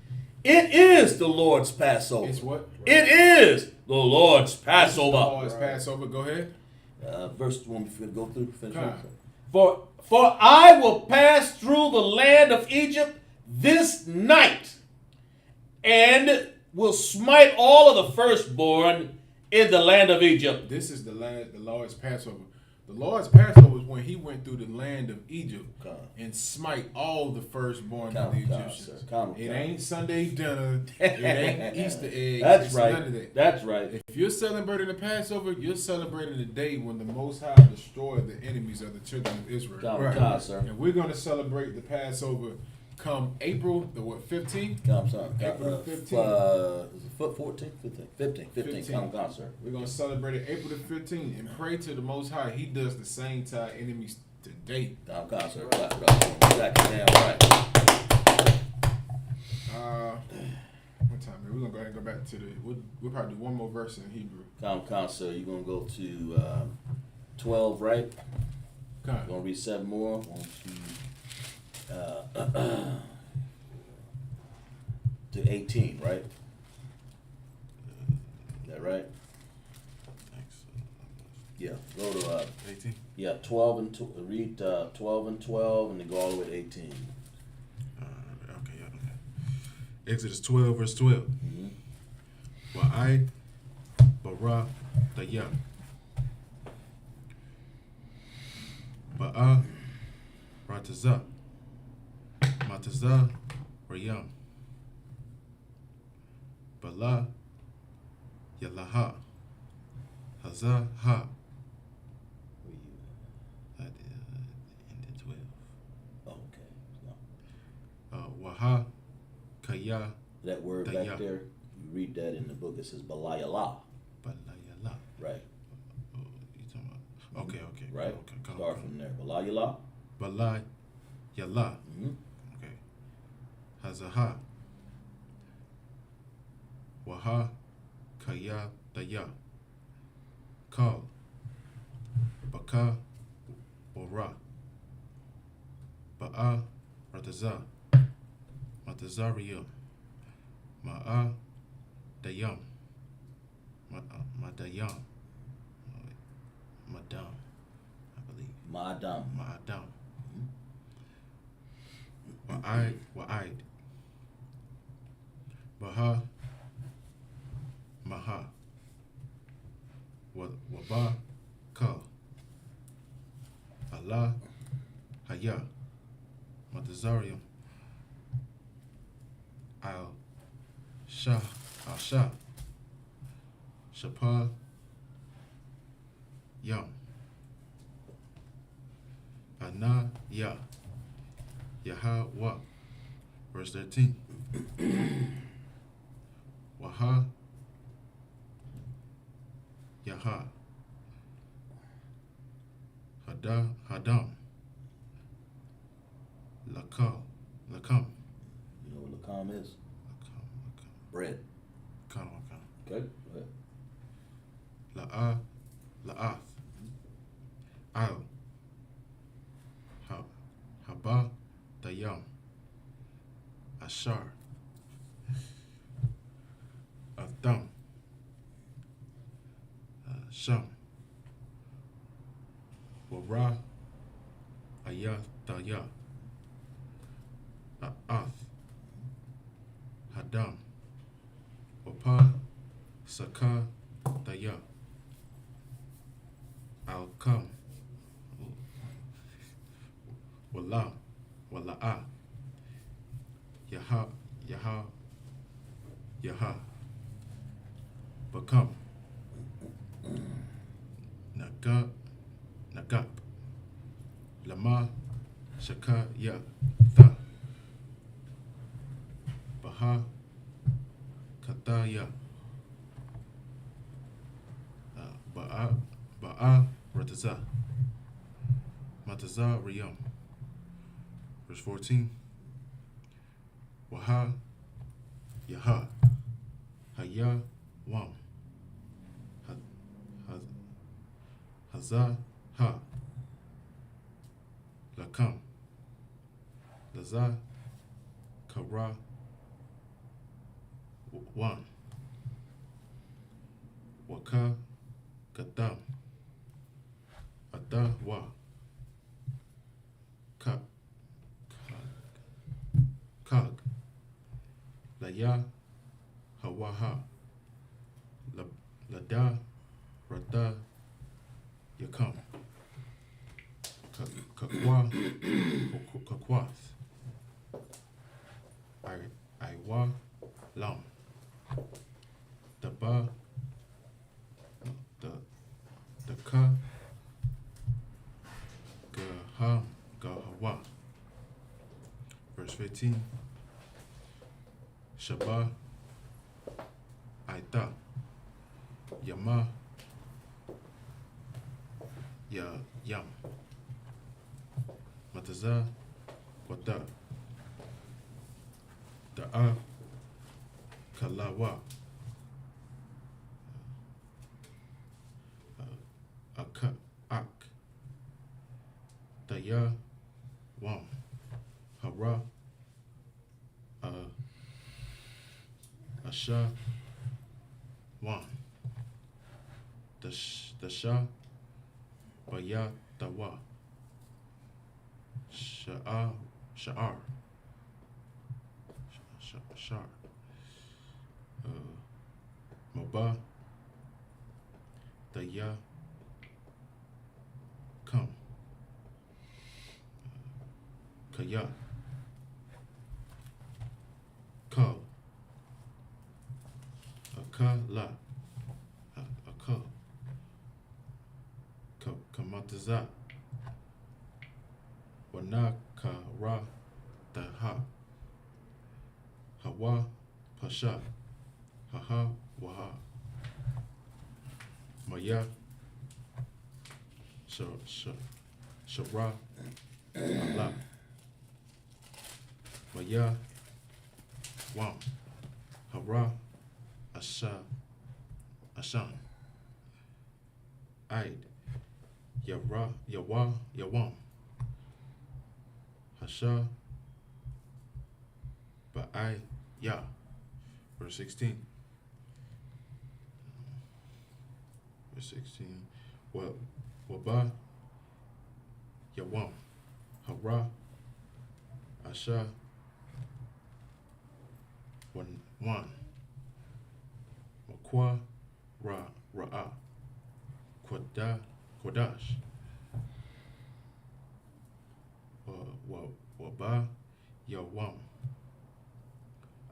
It is the Lord's Passover. It's what? It is the Lord's Passover. The Lord's Passover. Go ahead. Verse 1, if you go through. Finish. For I will pass through the land of Egypt this night, and will smite all of the firstborn in the land of Egypt. This is the Lord's Passover. The Lord's Passover is when he went through the land of Egypt and smite all the firstborn of the Egyptians. It ain't Sunday dinner. It ain't Easter eggs. That's right. None of that. That's right. If you're celebrating the Passover, you're celebrating the day when the Most High destroyed the enemies of the children of Israel. Sir. And we're going to celebrate the Passover come April the 15th? April the 15th. Is it 14th? 15th. Come, sir. We're going to celebrate it April the 15th and pray to the Most High. He does the same to our enemies today. Come, sir. Exactly. Damn right. What time? We're going to go ahead and go back to we'll probably do one more verse in Hebrew. Come, sir. You're going to go to 12, right? Come. You're going to read 7 more. 1, 2, to 18, right? Is that right? Yeah. Go to 18. Yeah, 12 and read 12 and 12, and then go all the way to 18. Okay. Exodus 12, verse 12. Wa'ai bara daya. Ba'a rataza. Mataza rayam. Bala yalaha. Haza ha. That ended 12. Oh, okay. Waha kaya That word daya. back there, you read that in the book, it says balayala. Balayala. Right. Oh, you talking about? Okay. Right? Okay. Start from there. Balayala. Balayala. Mm-hmm. Okay. Hazaha. Waha kaya daya. Kal. Baka wara. Ba'a rataza. Matazariya. Ma'a dayam. Madayam. Madam, I believe. Ma'adam. Ma'adam. Wa'id. Baha. Maha. Waba. Ka. Allah. Haya. Matazarium. Al-Shah. Al-Shah. Shapa. Yam. Ana ya. Yaha. Verse 13. Waha. Yaha. Hadam. Lakam. You know what lakam is? Lakam. Bread. Lakam. Okay, go ahead. La'ath. Al. Haba. Dayam. Ashar. Atham. Sham. Wara. Ayataya. A'ath. Hadam. Wapa. Saka. Daya. Al-Kam. Wala'a. Yaha. Become. Nagap. Lama. Shaka. Ya. Tha. Baha. Kataya. Ba'a rataza. Mataza riyam. Verse 14. Waha, Yaha, Haya, Wam, Hazah, Ha, Lakam, Lazah, Kara, Wan, Waka, Kadam, Ada, Wa, Kag, Laya, Hawaha, Lada, Rada, Yakam, Kakwa, Kakwath, Iwa, Lam, Daba, the Ka, Gahawa. Verse 15. Shabbat, Aita, Yama, Yam, Mataza, Wata, Da'a, Kalawa, Ak, Daya, Wam, Hara, Asha, Wan, Dasha, Baya, Dawa, Sha'ar, Shar, Moba, Daya, Kam, Kaya, Ka, Akala, Aka, Kamataza, Wanakara, Daha, Hawa, Pasha, Haha, Waha, Maya, Shara, Allah, Maya, Wam, Hara, Ashan, Aid, Yawa, Yawam, Hasha, Ba'ai, Ya. Verse 16. Verse 16. Waba, Yawam, Hara, Asha, Wan, Makwa, Ra'a, Kodash, Waba, Yawam,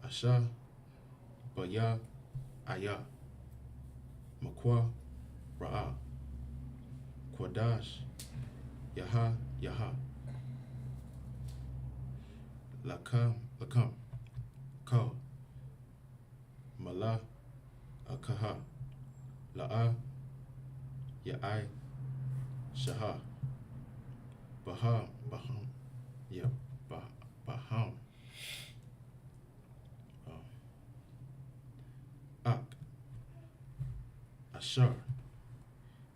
Asha, Baya, Aya, Makwa, Ra'a, Kodash, Yaha, Lakam, Ka, Mala, Akaha, La'a, Ya'ai, Shaha, Baham, Baham, Ak, Ashar,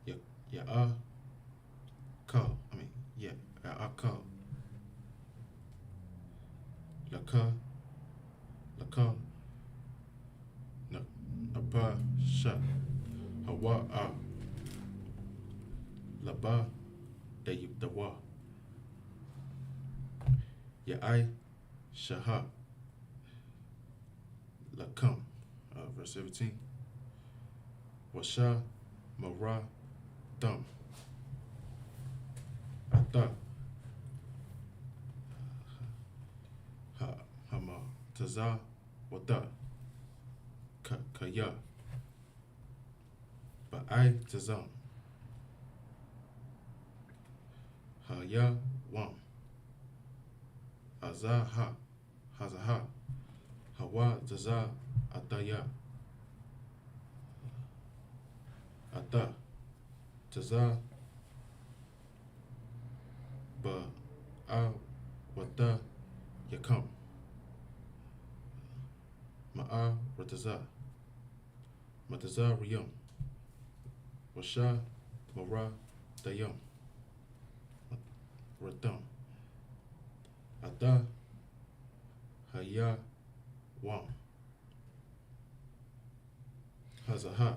Ya'a, Ya'aka, Laka, Napa, Sha, Hawa'a, Laba, Dawa, Ya'ai, Shaha, Lakam, verse 17. Washa, Mara, Dam, Ata, Hama, Taza, Wata, Kaya, Ba'ai, Tazam, Haya, Wam, Hazaha, Hawa, Taza, Ataya, Ata, Taza, Ba'a, Wata, Yakam, Matazah. Matazah Riyam. Washa Mara Dayam. Ratam. Ada Haya Wam. Hazaha.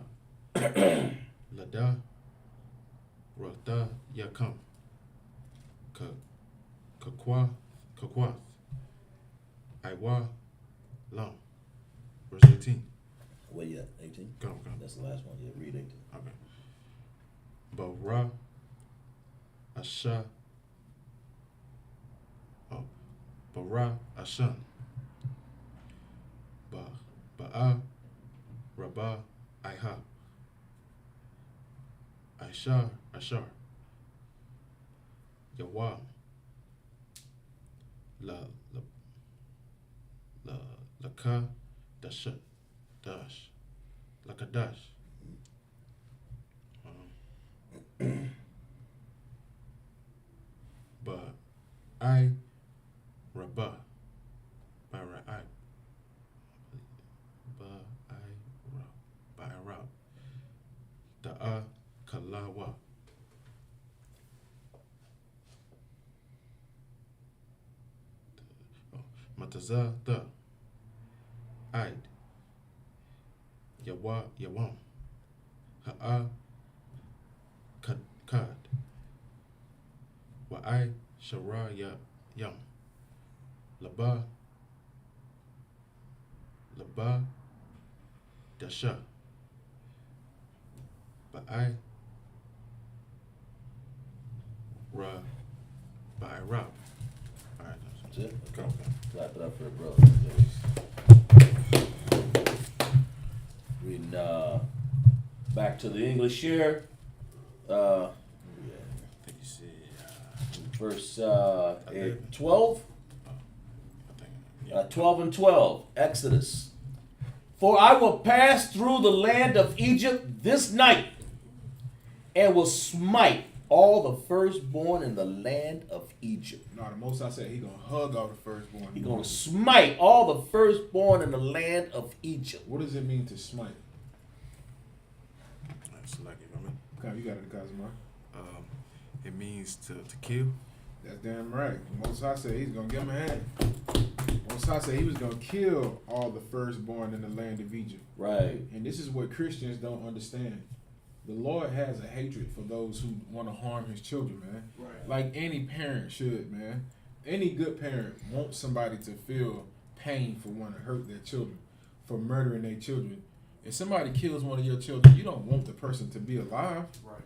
Lada Rata Yakam. Kakwath. Iwa Lam. Verse 18. Where you at? 18? Go. That's the last one. Yeah, read 18. Okay. Bara Asha. Oh. Bara Ashan. Ba'a Rabba Iha. Ashar. Yawa. Laka Dash. Lakadash. But I Rabba. Ba-I-Rab. Da'a Kalawa. Matazah the Id. Yawam. Ha'a Kad. Wa'ai Shara Yam. Laba Dasha. Ba'ai Ba'irab. Alright, That's it? Okay. Clap it up for the brother. Reading back to the English here. I think you said Verse 11. 12. I think 12 and 12. Exodus. For I will pass through the land of Egypt this night, and will smite all the firstborn in the land of Egypt. No, the Most High said he gonna hug all the firstborn. He's going to smite all the firstborn in the land of Egypt. What does it mean to smite? That's like it, I mean. Okay, you got it, Kazimar. It means to kill. That's damn right. Most High said he's gonna give him a hand. Most High said he was gonna kill all the firstborn in the land of Egypt. Right. And this is what Christians don't understand. The Lord has a hatred for those who want to harm his children, man. Right. Like any parent should, man. Any good parent wants somebody to feel pain for wanting to hurt their children, for murdering their children. If somebody kills one of your children, you don't want the person to be alive. Right.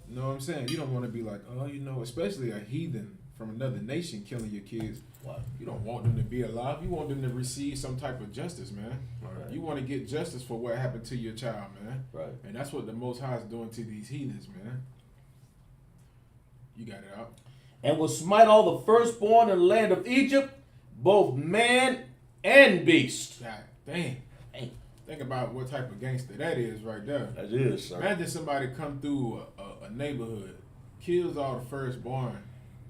You know what I'm saying? You don't want to be like, oh, especially a heathen from another nation killing your kids. Wow. You don't want them to be alive. You want them to receive some type of justice, man. Right. You want to get justice for what happened to your child, man. Right. And that's what the Most High is doing to these heathens, man. You got it out. And will smite all the firstborn in the land of Egypt, both man and beast. God damn. Hey. Think about what type of gangster that is right there. That is, sir. Imagine somebody come through a neighborhood, kills all the firstborn,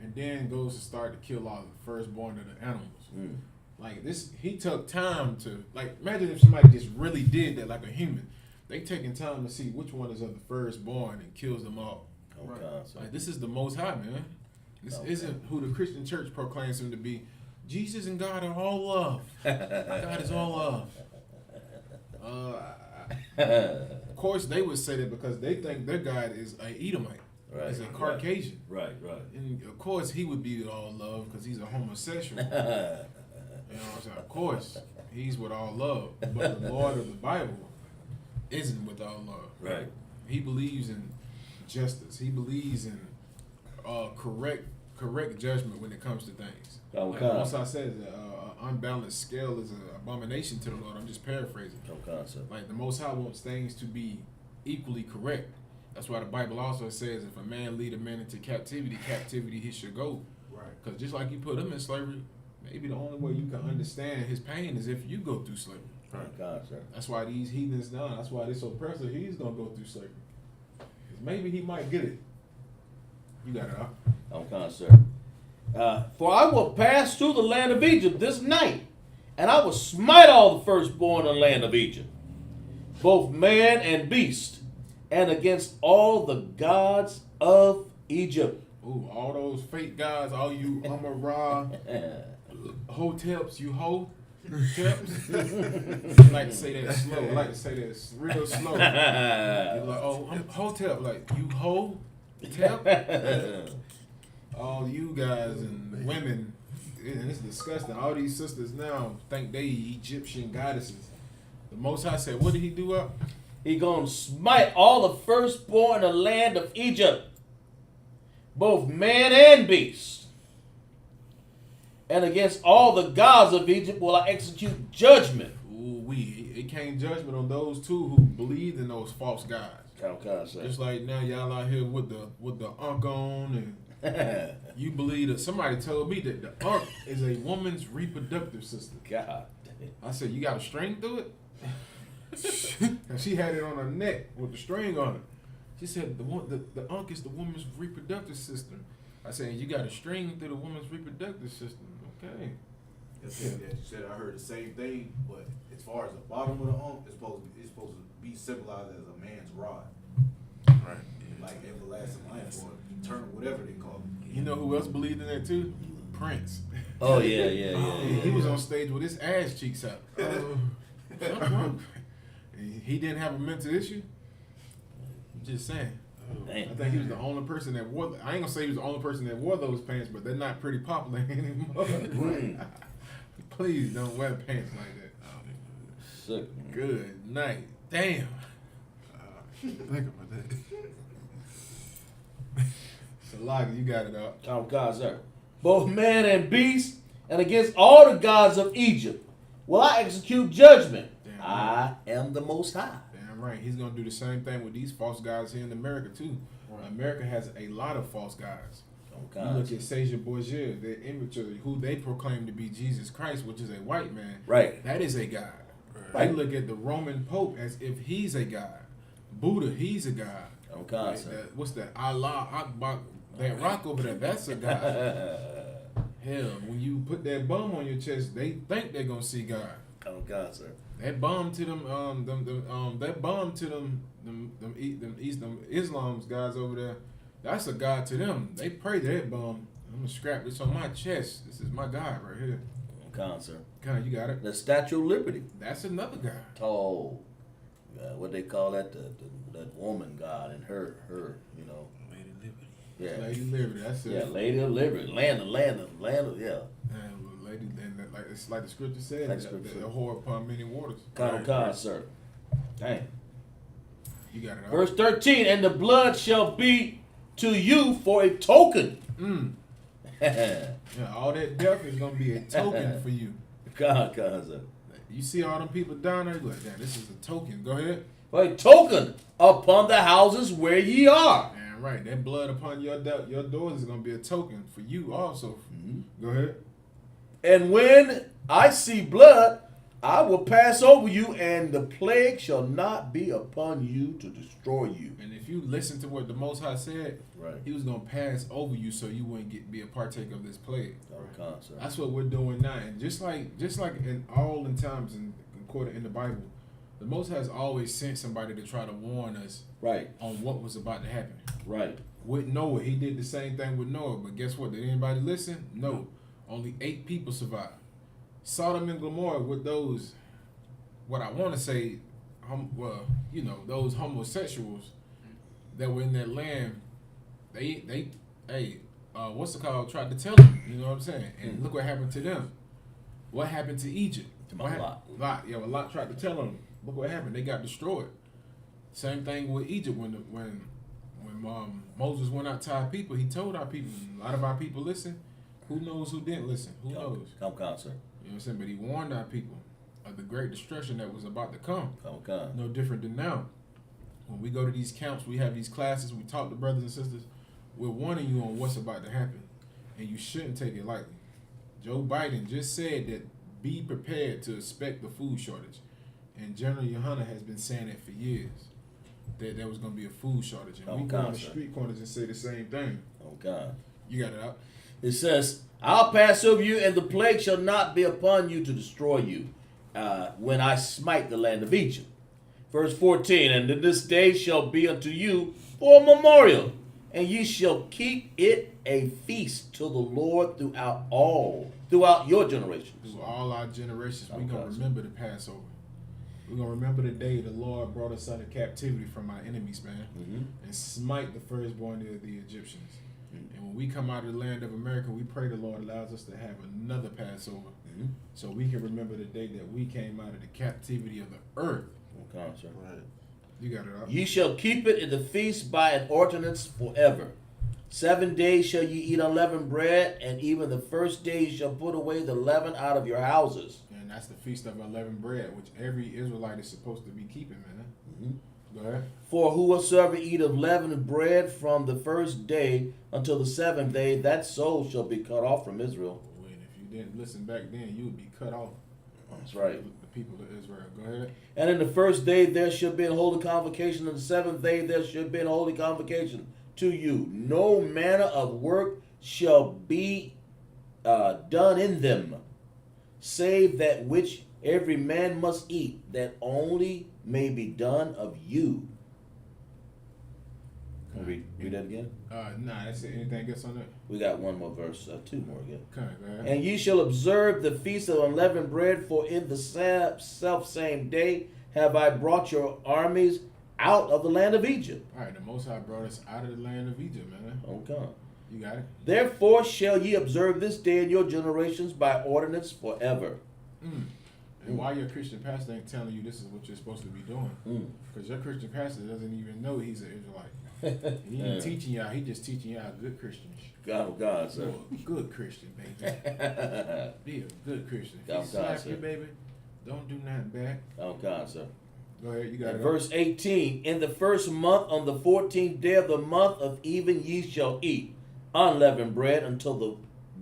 and then goes to start to kill all the firstborn of the animals. Mm. Like this, he took time to, like, imagine if somebody just really did that like a human. They taking time to see which one is of the firstborn and kills them all. Okay, so Like, this is the Most High, man. This Okay. isn't who the Christian church proclaims him to be. Jesus and God are all love. God is all love. Of course, they would say that because they think their God is a Edomite. Right, He's a Caucasian. Right. And of course, he would be all love because he's a homosexual. You know what I'm saying? Of course, he's with all love. But the Lord of the Bible isn't with all love. Right. He believes in justice. He believes in correct judgment when it comes to things. Okay. Like once I said, unbalanced scale is an abomination to the Lord. I'm just paraphrasing. Okay, sir. Like the Most High wants things to be equally correct. That's why the Bible also says if a man lead a man into captivity he should go. Right. Because just like you put him in slavery, maybe the only way you can understand his pain is if you go through slavery. Okay, sir. That's why these heathens now, that's why this oppressor, he's going to go through slavery. 'Cause maybe he might get it. You got it, huh? Okay, sir. For I will pass through the land of Egypt this night, And I will smite all the firstborn in the land of Egypt, both man and beast, and against all the gods of Egypt. Ooh, all those fake guys, all you Ra, Hoteps, you ho. Teps. I like to say that slow. I like to say that real slow. You're like, oh, I'm Hotep. Like, you ho? Tep? All you guys and women, and it's disgusting. All these sisters now think they Egyptian goddesses. The Most High said, what did he do up? He gonna smite all the firstborn in the land of Egypt, both man and beast. And against all the gods of Egypt will I execute judgment. Ooh, it came judgment on those two who believed in those false gods. Just like now y'all out here with the Unk on, and you believe that somebody told me that the Unk is a woman's reproductive system. God. I said, you got a string through it? And she had it on her neck with the string on it. She said the Unk is the woman's reproductive system. I said, you got a string through the woman's reproductive system. Okay. You said I heard the same thing, but as far as the bottom of the it's supposed to be symbolized as a man's rod. Right. Like everlasting life or eternal, whatever they call it. You know who else believed in that too? Prince. Oh yeah. He was on stage with his ass cheeks out. He didn't have a mental issue. I'm just saying. Damn. I think he was the only person that wore. I ain't gonna say he was the only person that wore those pants, but they're not pretty popular anymore. Please don't wear pants like that. Sick. Good night. Damn. Think about that. Salaka, you got it up. Oh God, sir. Both man and beast, and against all the gods of Egypt will I execute judgment. Damn. I am the Most High. Damn right. He's gonna do the same thing with these false gods here in America too. Right. America has a lot of false gods. Oh, you look at Caesar Borgia, their immature, who they proclaim to be Jesus Christ, which is a white man. Right. That is a god. Right. They look at the Roman Pope as if he's a god. Buddha, he's a god. Oh God, Like sir. what's that? Allah Akbar, that rock over there, that's a god. Hell, when you put that bum on your chest, they think they're gonna see God. Oh God, sir. That bomb to them, that bomb to them Islam's guys over there. That's a god to them. They pray to that bomb. I'm gonna scrap this on my chest. This is my God right here. Come on, sir. Kind of, you got it. The Statue of Liberty. That's another god. Tall. What they call that? That woman god and her. You know. Lady Liberty. Yeah. Lady Liberty. That's it. Yeah, Lady of Liberty. Land of. Yeah. And lady, and like it's like the scripture said, Like the scripture. the whore upon many waters. Come, sir. Dang. You got it. Verse 13, and the blood shall be to you for a token. Yeah, all that death is gonna be a token for you. God, sir. You see all them people down there, you like, damn, this is a token. Go ahead. For a token upon the houses where ye are. Man, right. That blood upon your doors is gonna be a token for you also. Go ahead. And when I see blood, I will pass over you, and the plague shall not be upon you to destroy you. And if you listen to what the Most High said, Right. He was gonna pass over you so you wouldn't be a partaker of this plague. Come, sir. That's what we're doing now. And just like in all in times and according in the Bible, the Most High has always sent somebody to try to warn us Right. on what was about to happen. Right. With Noah, he did the same thing with Noah, but guess what? Did anybody listen? No. Only 8 people survived. Sodom and Gomorrah with those, what I want to say, those homosexuals that were in that land, what's it called? Tried to tell them, you know what I'm saying? And look what happened to them. What happened to Egypt? Lot. Yeah, Lot tried to tell them. Look what happened. They got destroyed. Same thing with Egypt when Moses went out to our people. He told our people. A lot of our people listened. Who knows who didn't listen? Who knows? Come, sir. You know what I'm saying? But he warned our people of the great destruction that was about to come. Come. No different than now. When we go to these camps, we have these classes, we talk to brothers and sisters. We're warning you on what's about to happen. And you shouldn't take it lightly. Joe Biden just said that be prepared to expect the food shortage. And General YAHANNA has been saying it for years. That there was going to be a food shortage. And we go on the street corners and say the same thing. Oh, God. You got it out. It says, I'll pass over you, and the plague shall not be upon you to destroy you when I smite the land of Egypt. Verse 14, and this day shall be unto you for a memorial, and ye shall keep it a feast to the Lord throughout your generations. Through all our generations, we're going to Okay. remember the Passover. We're going to remember the day the Lord brought us out of captivity from our enemies, man, and smite the firstborn of the Egyptians. And when we come out of the land of America, we pray the Lord allows us to have another Passover so we can remember the day that we came out of the captivity of the earth. Okay, sir. Right. You got it out. Ye shall keep it in the feast by an ordinance forever. 7 days shall ye eat unleavened bread, and even the first day ye shall put away the leaven out of your houses. And that's the Feast of Unleavened Bread, which every Israelite is supposed to be keeping, man. Go ahead. For whosoever eat of leavened bread from the first day until the 7th day, that soul shall be cut off from Israel. And if you didn't listen back then, you would be cut off. That's right. The people of Israel. Go ahead. And in the first day there shall be a holy convocation, and the 7th day there shall be a holy convocation to you. No manner of work shall be done in them, save that which every man must eat, that only may be done of you. Can we read that again? Nah, that's it. Anything else on that? We got one more verse, 2 more again. Okay, go ahead. And ye shall observe the feast of unleavened bread, for in the self same day have I brought your armies out of the land of Egypt. All right, the Most High brought us out of the land of Egypt, man. Okay. You got it? Therefore shall ye observe this day in your generations by ordinance forever. And why your Christian pastor ain't telling you this is what you're supposed to be doing? Because your Christian pastor doesn't even know he's an Israelite. He ain't teaching y'all. He just teaching y'all good Christians. God, sir. You're a good Christian, baby. Be a good Christian. If God, he slap sir. you, baby, don't do nothing back. God, sir. Go ahead, you got And it. verse 18, in the first month, on the 14th day of the month of even, ye shall eat unleavened bread until the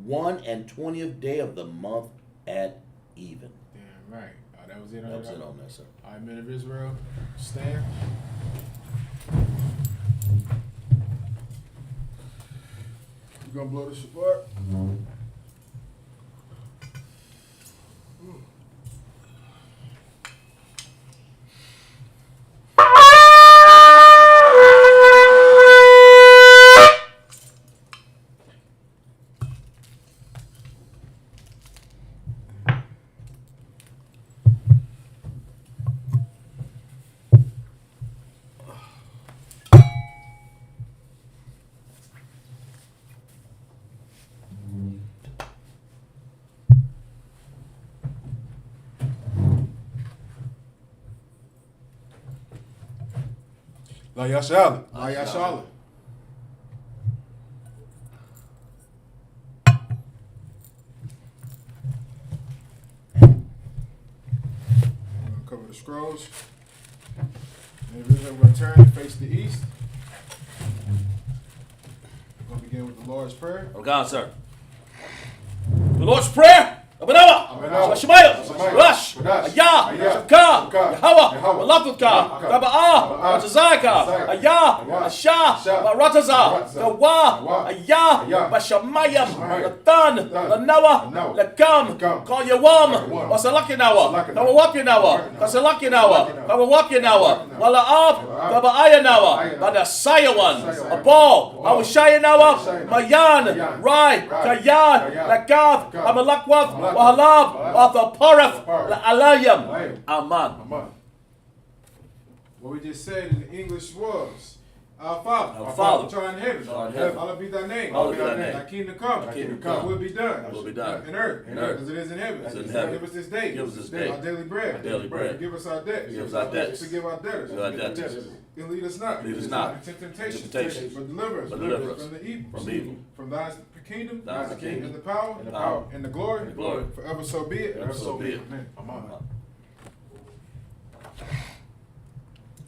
21st day of the month at even. Damn right. That was it on That was that. it on that, sir. All right, men of Israel, stand. You gonna blow this apart? YAHANNA. YAHANNA. Cover the scrolls. And we're going to turn and face the east. We're going to begin with the Lord's Prayer. God, sir. The Lord's Prayer. Abanawa. Shemaya. Rush. I.S.U.P.K. Yahweh. Taba'ah. Ratazaka. I.S.H.A. Rataza. Gawa. Bashamayam. Latan. Lanawa. Lakam. Call Yawam. Wasalakinawa. Kawawapinawa. Kasalakinawa. Kawawapinawa. Wala'ab. Taba'ayanawa. Badasayawan. Abal. Awashayanawa. Mayan. Rai. Kayan. Lakav. Amalakwav. Wahalab. Wathaparaf. Alayam. Aman. What we just said in the English was, Our Father, Our Father, which art in heaven, art in heaven, hallowed be thy name. hallowed be thy name. Thy kingdom come. Thy kingdom Thy come. will be done. Will be done. In earth. In earth. As it is in heaven. As it is in heaven. Give us this day. Give us this day our daily bread. our daily bread. Forgive us our debts. Forgive us our debts. Forgive our debtors. Forgive our debtors. And lead us not. Lead us not into temptation. temptation. But deliver us. But deliver us from the evil. from evil. From thine is the kingdom. Thine is the kingdom. And the power. And the power. And the glory. And the glory. Forever so be it. Forever so be it. Amen.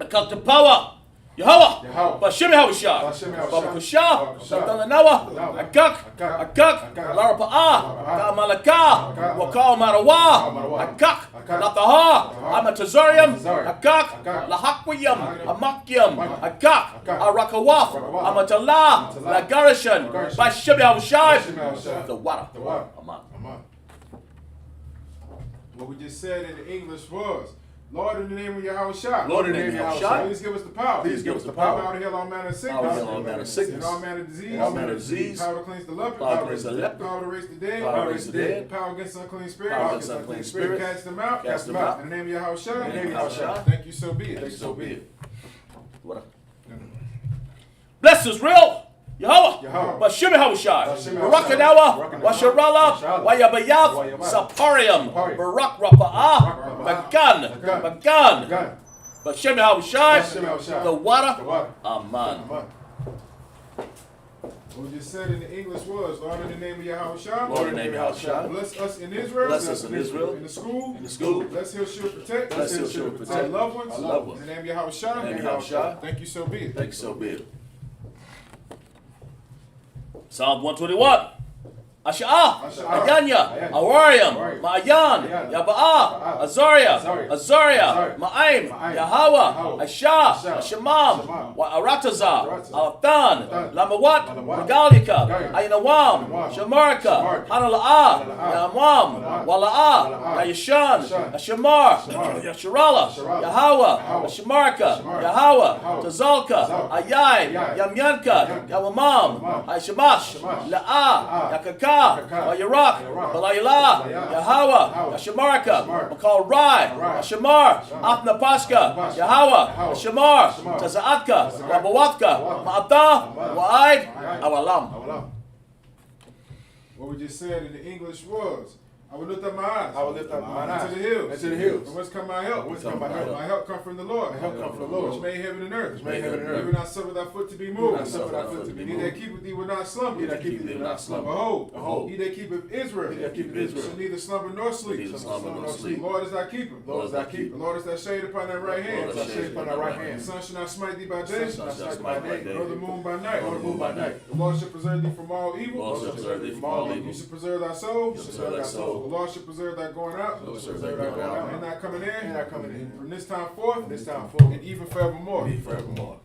I come to power. Yahweh, Bashim Yahushua, Babakusha, Batanawa, Akak, Larapaa, Kamalaka, Wakal Marawa, Akak, Lataha, Amatazarium, Akak, Lahakwiyam, Amakyam, Akak, Arakawaf, Amatala, Lagarishan, Bashim Yahushua, the water. Aman. What we just said in the English was, Lord, in the name of Yahushua. Lord, in the name of Yahushua. Please give us the power. Please give us the power. Power to heal all manner of sickness. Power to heal all manner of sickness. And all manner of disease. All manner of disease. Power to cleanse the leper. Power to cleanse the leper. Power to raise the dead. Power to raise the dead. Power against unclean spirits. Power against unclean spirits. Cast them out. Cast them out. In the name of Yahushua. In the name of Yahushua. Thank you, so be it. Thank you, so be it. Bless Israel. Yahweh, Bashim Yahushua, Barakadawa, Washarala, Wayabayav, Saparium, Barak Rapa'ah, Bagan, Bashim Yahushua, the water, Aman. What we just said in the English was, Lord, in the name of Yahushua. Lord, in the name of Yahushua. Bless us in Israel. Bless us in Israel. In the school. In the school. Bless He'll shield protect. Bless He'll shield protect. Our loved ones. Our loved ones. In the name of Yahushua. In the name of Yahushua. Thank you, so be it. Thank you, so be it. Psalm 121. Asha'ah, Ayanya, Awariam, Ma'ayan, Yaba'ah, Azariah, Ma'aim, Yahweh, Asha, Ashamam, Aratazah, Altan, Lamawat, Regalika, Ainawam, Shamarka, Hanala'ah, Yamwam, Wala'ah, Yashan, Ashamar, Yasharala, Yahweh, Ashamarka, Yahweh, Tazalka, Ayai, Yamyanka, Yawamam, Aishamash, La'ah, Yakaka, Yarak, Balayla, Yahweh, Yashamarka, Makal Rai, Yashamar, Afna Paska, Yahweh, Yashamar, Tazaatka, Wabawatka, Ma'ata, Wa'id, Awalam. What we just said in the English was, I will lift up my eyes. I will lift up my eyes to the hills. into the hills. From whence come my help? Whence come my help? My help come from the Lord. My help come from the Lord. Which made heaven and earth. Which made heaven and earth. He will not suffer thy foot to be moved. not suffer thy foot to be He moved. that keepeth thee will not slumber. He that keepeth thee will not slumber. Behold, he that keepeth Israel. He that keepeth Israel. Shall neither slumber nor sleep. Neither slumber nor The sleep. Lord is thy keeper. Lord is thy keeper. The Lord is thy shade upon thy right hand. Lord is thy shade upon thy right The hand. sun shall not smite thee by day. Sun shall not smite by day. Nor the moon by night. Nor the moon by night. The Lord shall preserve thee from all evil. Lord shall preserve thee from all You evil. shall preserve thy soul. You shall preserve thy soul. The Lord shall preserve thy going out. Lord shall preserve thy going out. And not coming in. And not coming in. From this time forth. This time forth. And even forevermore. Be forevermore.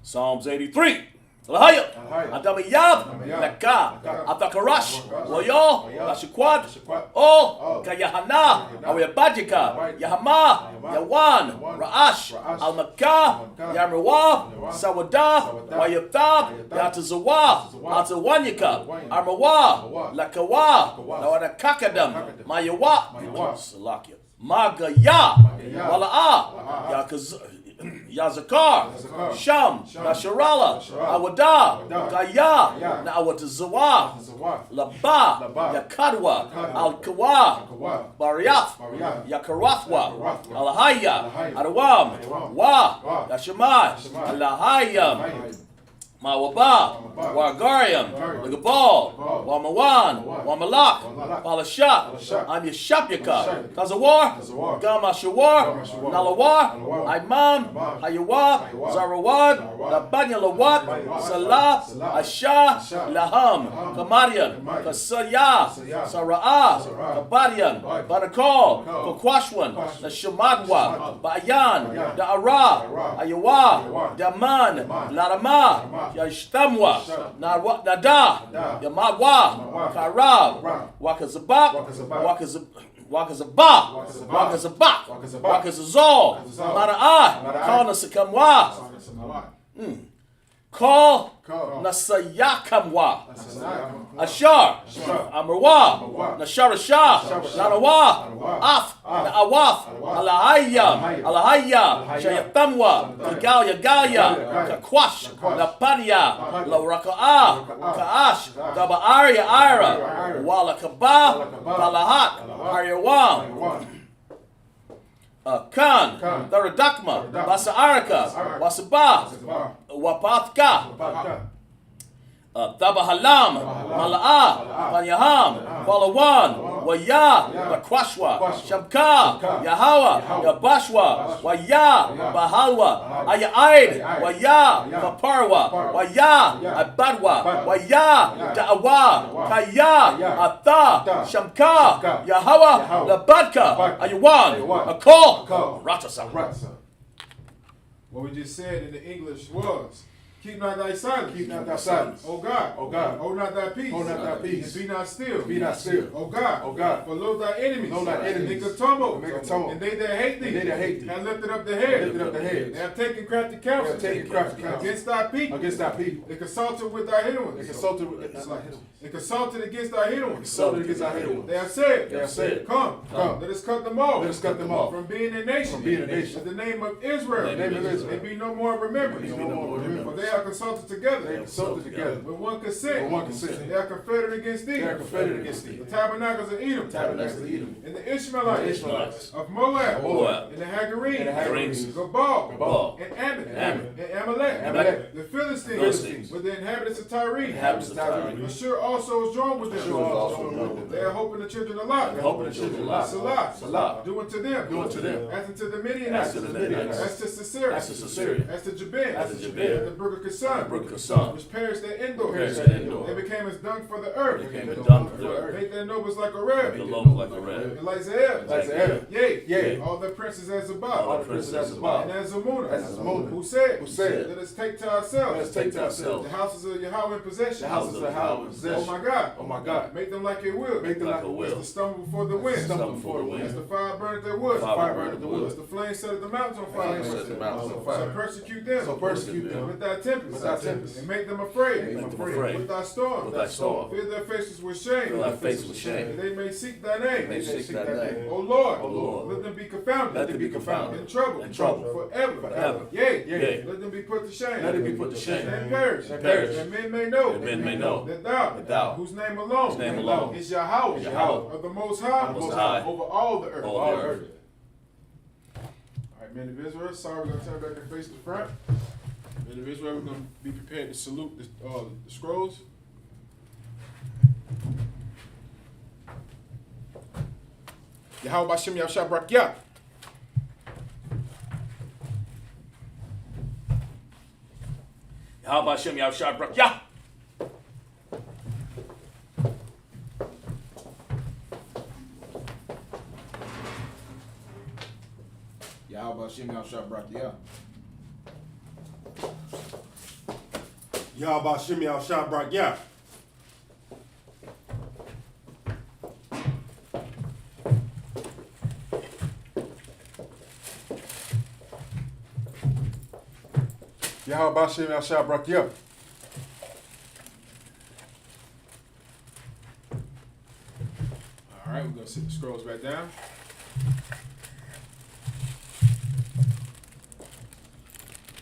Psalms 83. Lahaya, Lahaya. Adamiyab, Laka, Atakarash, Loyo, Lashikwad, O, Kayahana, Awiyabajika, Yahama, Yawan, Ra'ash, Al-Makah, Yamrawa, Sawada, Wayabtab, Yatazawa, Atawanyika, Armawa, Lakawa, Lawanakakadam, Mayawa, Salakia, Magaya, Wala'a, Yazakar, Sham, Nasharala, Awada, Gaya, Nawatazawa, Laba, Yakadwa, Al-Kawa, Bariath, Yakarathwa, Alahaya, Adawam, Wa, Yashamai, Alahayam, Mawaba, Wargarium, Ligabal, Wamawan, Wamalak, Palashat, I'm Yashapyaka, Kazawar, Gamashawar, Nalawar, Imam, Hayawab, Zarawad, Labanyalawat, Salah, Asha, Laham, Kamadian, Kasaya, Sara'ah, Kabadian, Barakal, Kokwashwan, Nashamadwa, Bayan, Da'ara, Ayawa, Daman, Larama, Yashtamwa, Nada, Yamadwa, Karab, Wakazabak, Wakazabak, Wakazazol, Mara'a, Karnasakamwa, Call Nasayakamwa, Ashar, Amrawa, Nasharashah, Nanawa, Af, Naawaf, Alahaya, Shayatamwa, Kagaya, Kakwash, Lapania, Lauraka'a, Kaash, Gabaaria Ira, Walakaba, Balahat, Haryawam. Khan, Daradakma, Basaaraka, Wasaba, Wapathka, Tabahalam, Mala'a, Panyaham, Palawan, Waya, Bakwashwa, Shamka, Yahawa, Yabashwa, Waya, Bahalwa, Ayaid, Waya, Baparwa, Waya, Abadwa, Waya, Da'awa, Kaya, Atha, Shamka, Yahawa, Labadka, Ayawan, Akol, Ratasa. What we just said in the English was, keep not thy silence. Keep not thy silence. O God. O God. Hold not thy peace. Hold not thy peace. And be not still. Be not still. O God. O God. For lo thy enemies. Lo thy enemies. Make a tumult. Make a tumult. And they that hate thee. And they that hate thee. Have lifted up the head. Lifted up the heads. They have taken crafty counsel. They have taken crafty counsel. Against thy people. Against thy people. They consulted with thy hidden ones. They consulted with thy hidden ones. They consulted against thy hidden ones. Consulted against thy hidden ones. They have said. They have said. Come. Come. Let us cut them off. Let us cut them off. From being a nation. From being a nation. In the name of Israel. In the name of Israel. And be no more remembered. Be no more remembered. For they are consulted together. They consulted together. With one consent. With one consent. They are confederate against thee. They are confederate against thee. The tabernacles of Edom. Tabernacles of Edom. And the Ishmaelites. The Ishmaelites. Of Moab. Moab. And the Hagarenes. And the Hagarenes. Gabal. Gabal. And Ammon. And Ammon. And Amalek. Amalek. The Philistines. Philistines. With the inhabitants of Tyre. Inhabitants of Tyre. Ashur also is joined with them. Ashur also is joined with them. They are hoping the children of Lot. Hoping the children of Lot. Salah. Salah. Do unto them. Do unto them. As unto the Midianites. As to the Midianites. As to Sisera. As to Sisera. As to Jabin. As to Jabin. And the brook of Kasan. Brook of Kasan. Which perished at Endor. Perished at Endor. They became as dung for the earth. Became as dung for the earth. Make their nobles like a red. The local like a red. And like Zahab. Like Zahab. Yea. Yea. All the princes as above. All the princes as above. And as Zamuna. As Zamuna. Who said? Who said? Let us take to ourselves. Let us take to ourselves the houses of Yahweh in possession. the houses of Yahweh in possession. Oh my God. Oh my God. Make them like a will. Make them like a will. As the stumble before the wind. Stumble before the As wind. the fire burneth their wood. Fire burneth the As wood. the flame set the mountains on fire. Flame set the mountains on So fire. persecute them. So persecute them. With thy tempest. With thy tempest. And make them afraid. Make them afraid. With thy storm. With thy storm. Fill their faces with shame. Fill thy faces with shame. And they may seek thy name. They seek thy name. O Lord. O Lord. Let them be confounded. Let them be confounded. In trouble. In trouble. Forever. Forever. Yea. Yea. Let them be put to shame. Let them be put to shame. And perish. And perish. That men may know. That men may know. That That thou. whose name alone. Whose name alone. Is Yahweh. Is Yahweh. Of the Most High. Most High. Over all the earth. All the earth. All right, men of Israel. Sorry, we're going to turn back and face the front. Men of Israel, we're going to be prepared to salute the scrolls. Yahweh Bashem Yahshua Barakia. How about Shem Yahshua Barakia? Yahweh Shem Yahshua Barakia. Yahweh Shem Yahshua Barakia. Yahweh Shem Yahshua Barakia. All right, we're going to sit the scrolls back down.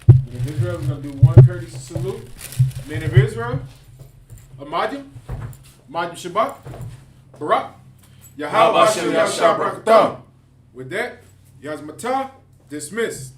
Men of Israel, we're going to do one courtesy salute. Men of Israel, Amadim, Shabbat, Barak, Yahweh Bashem Yahshua Barakatah. With that, Yazmatah, dismissed.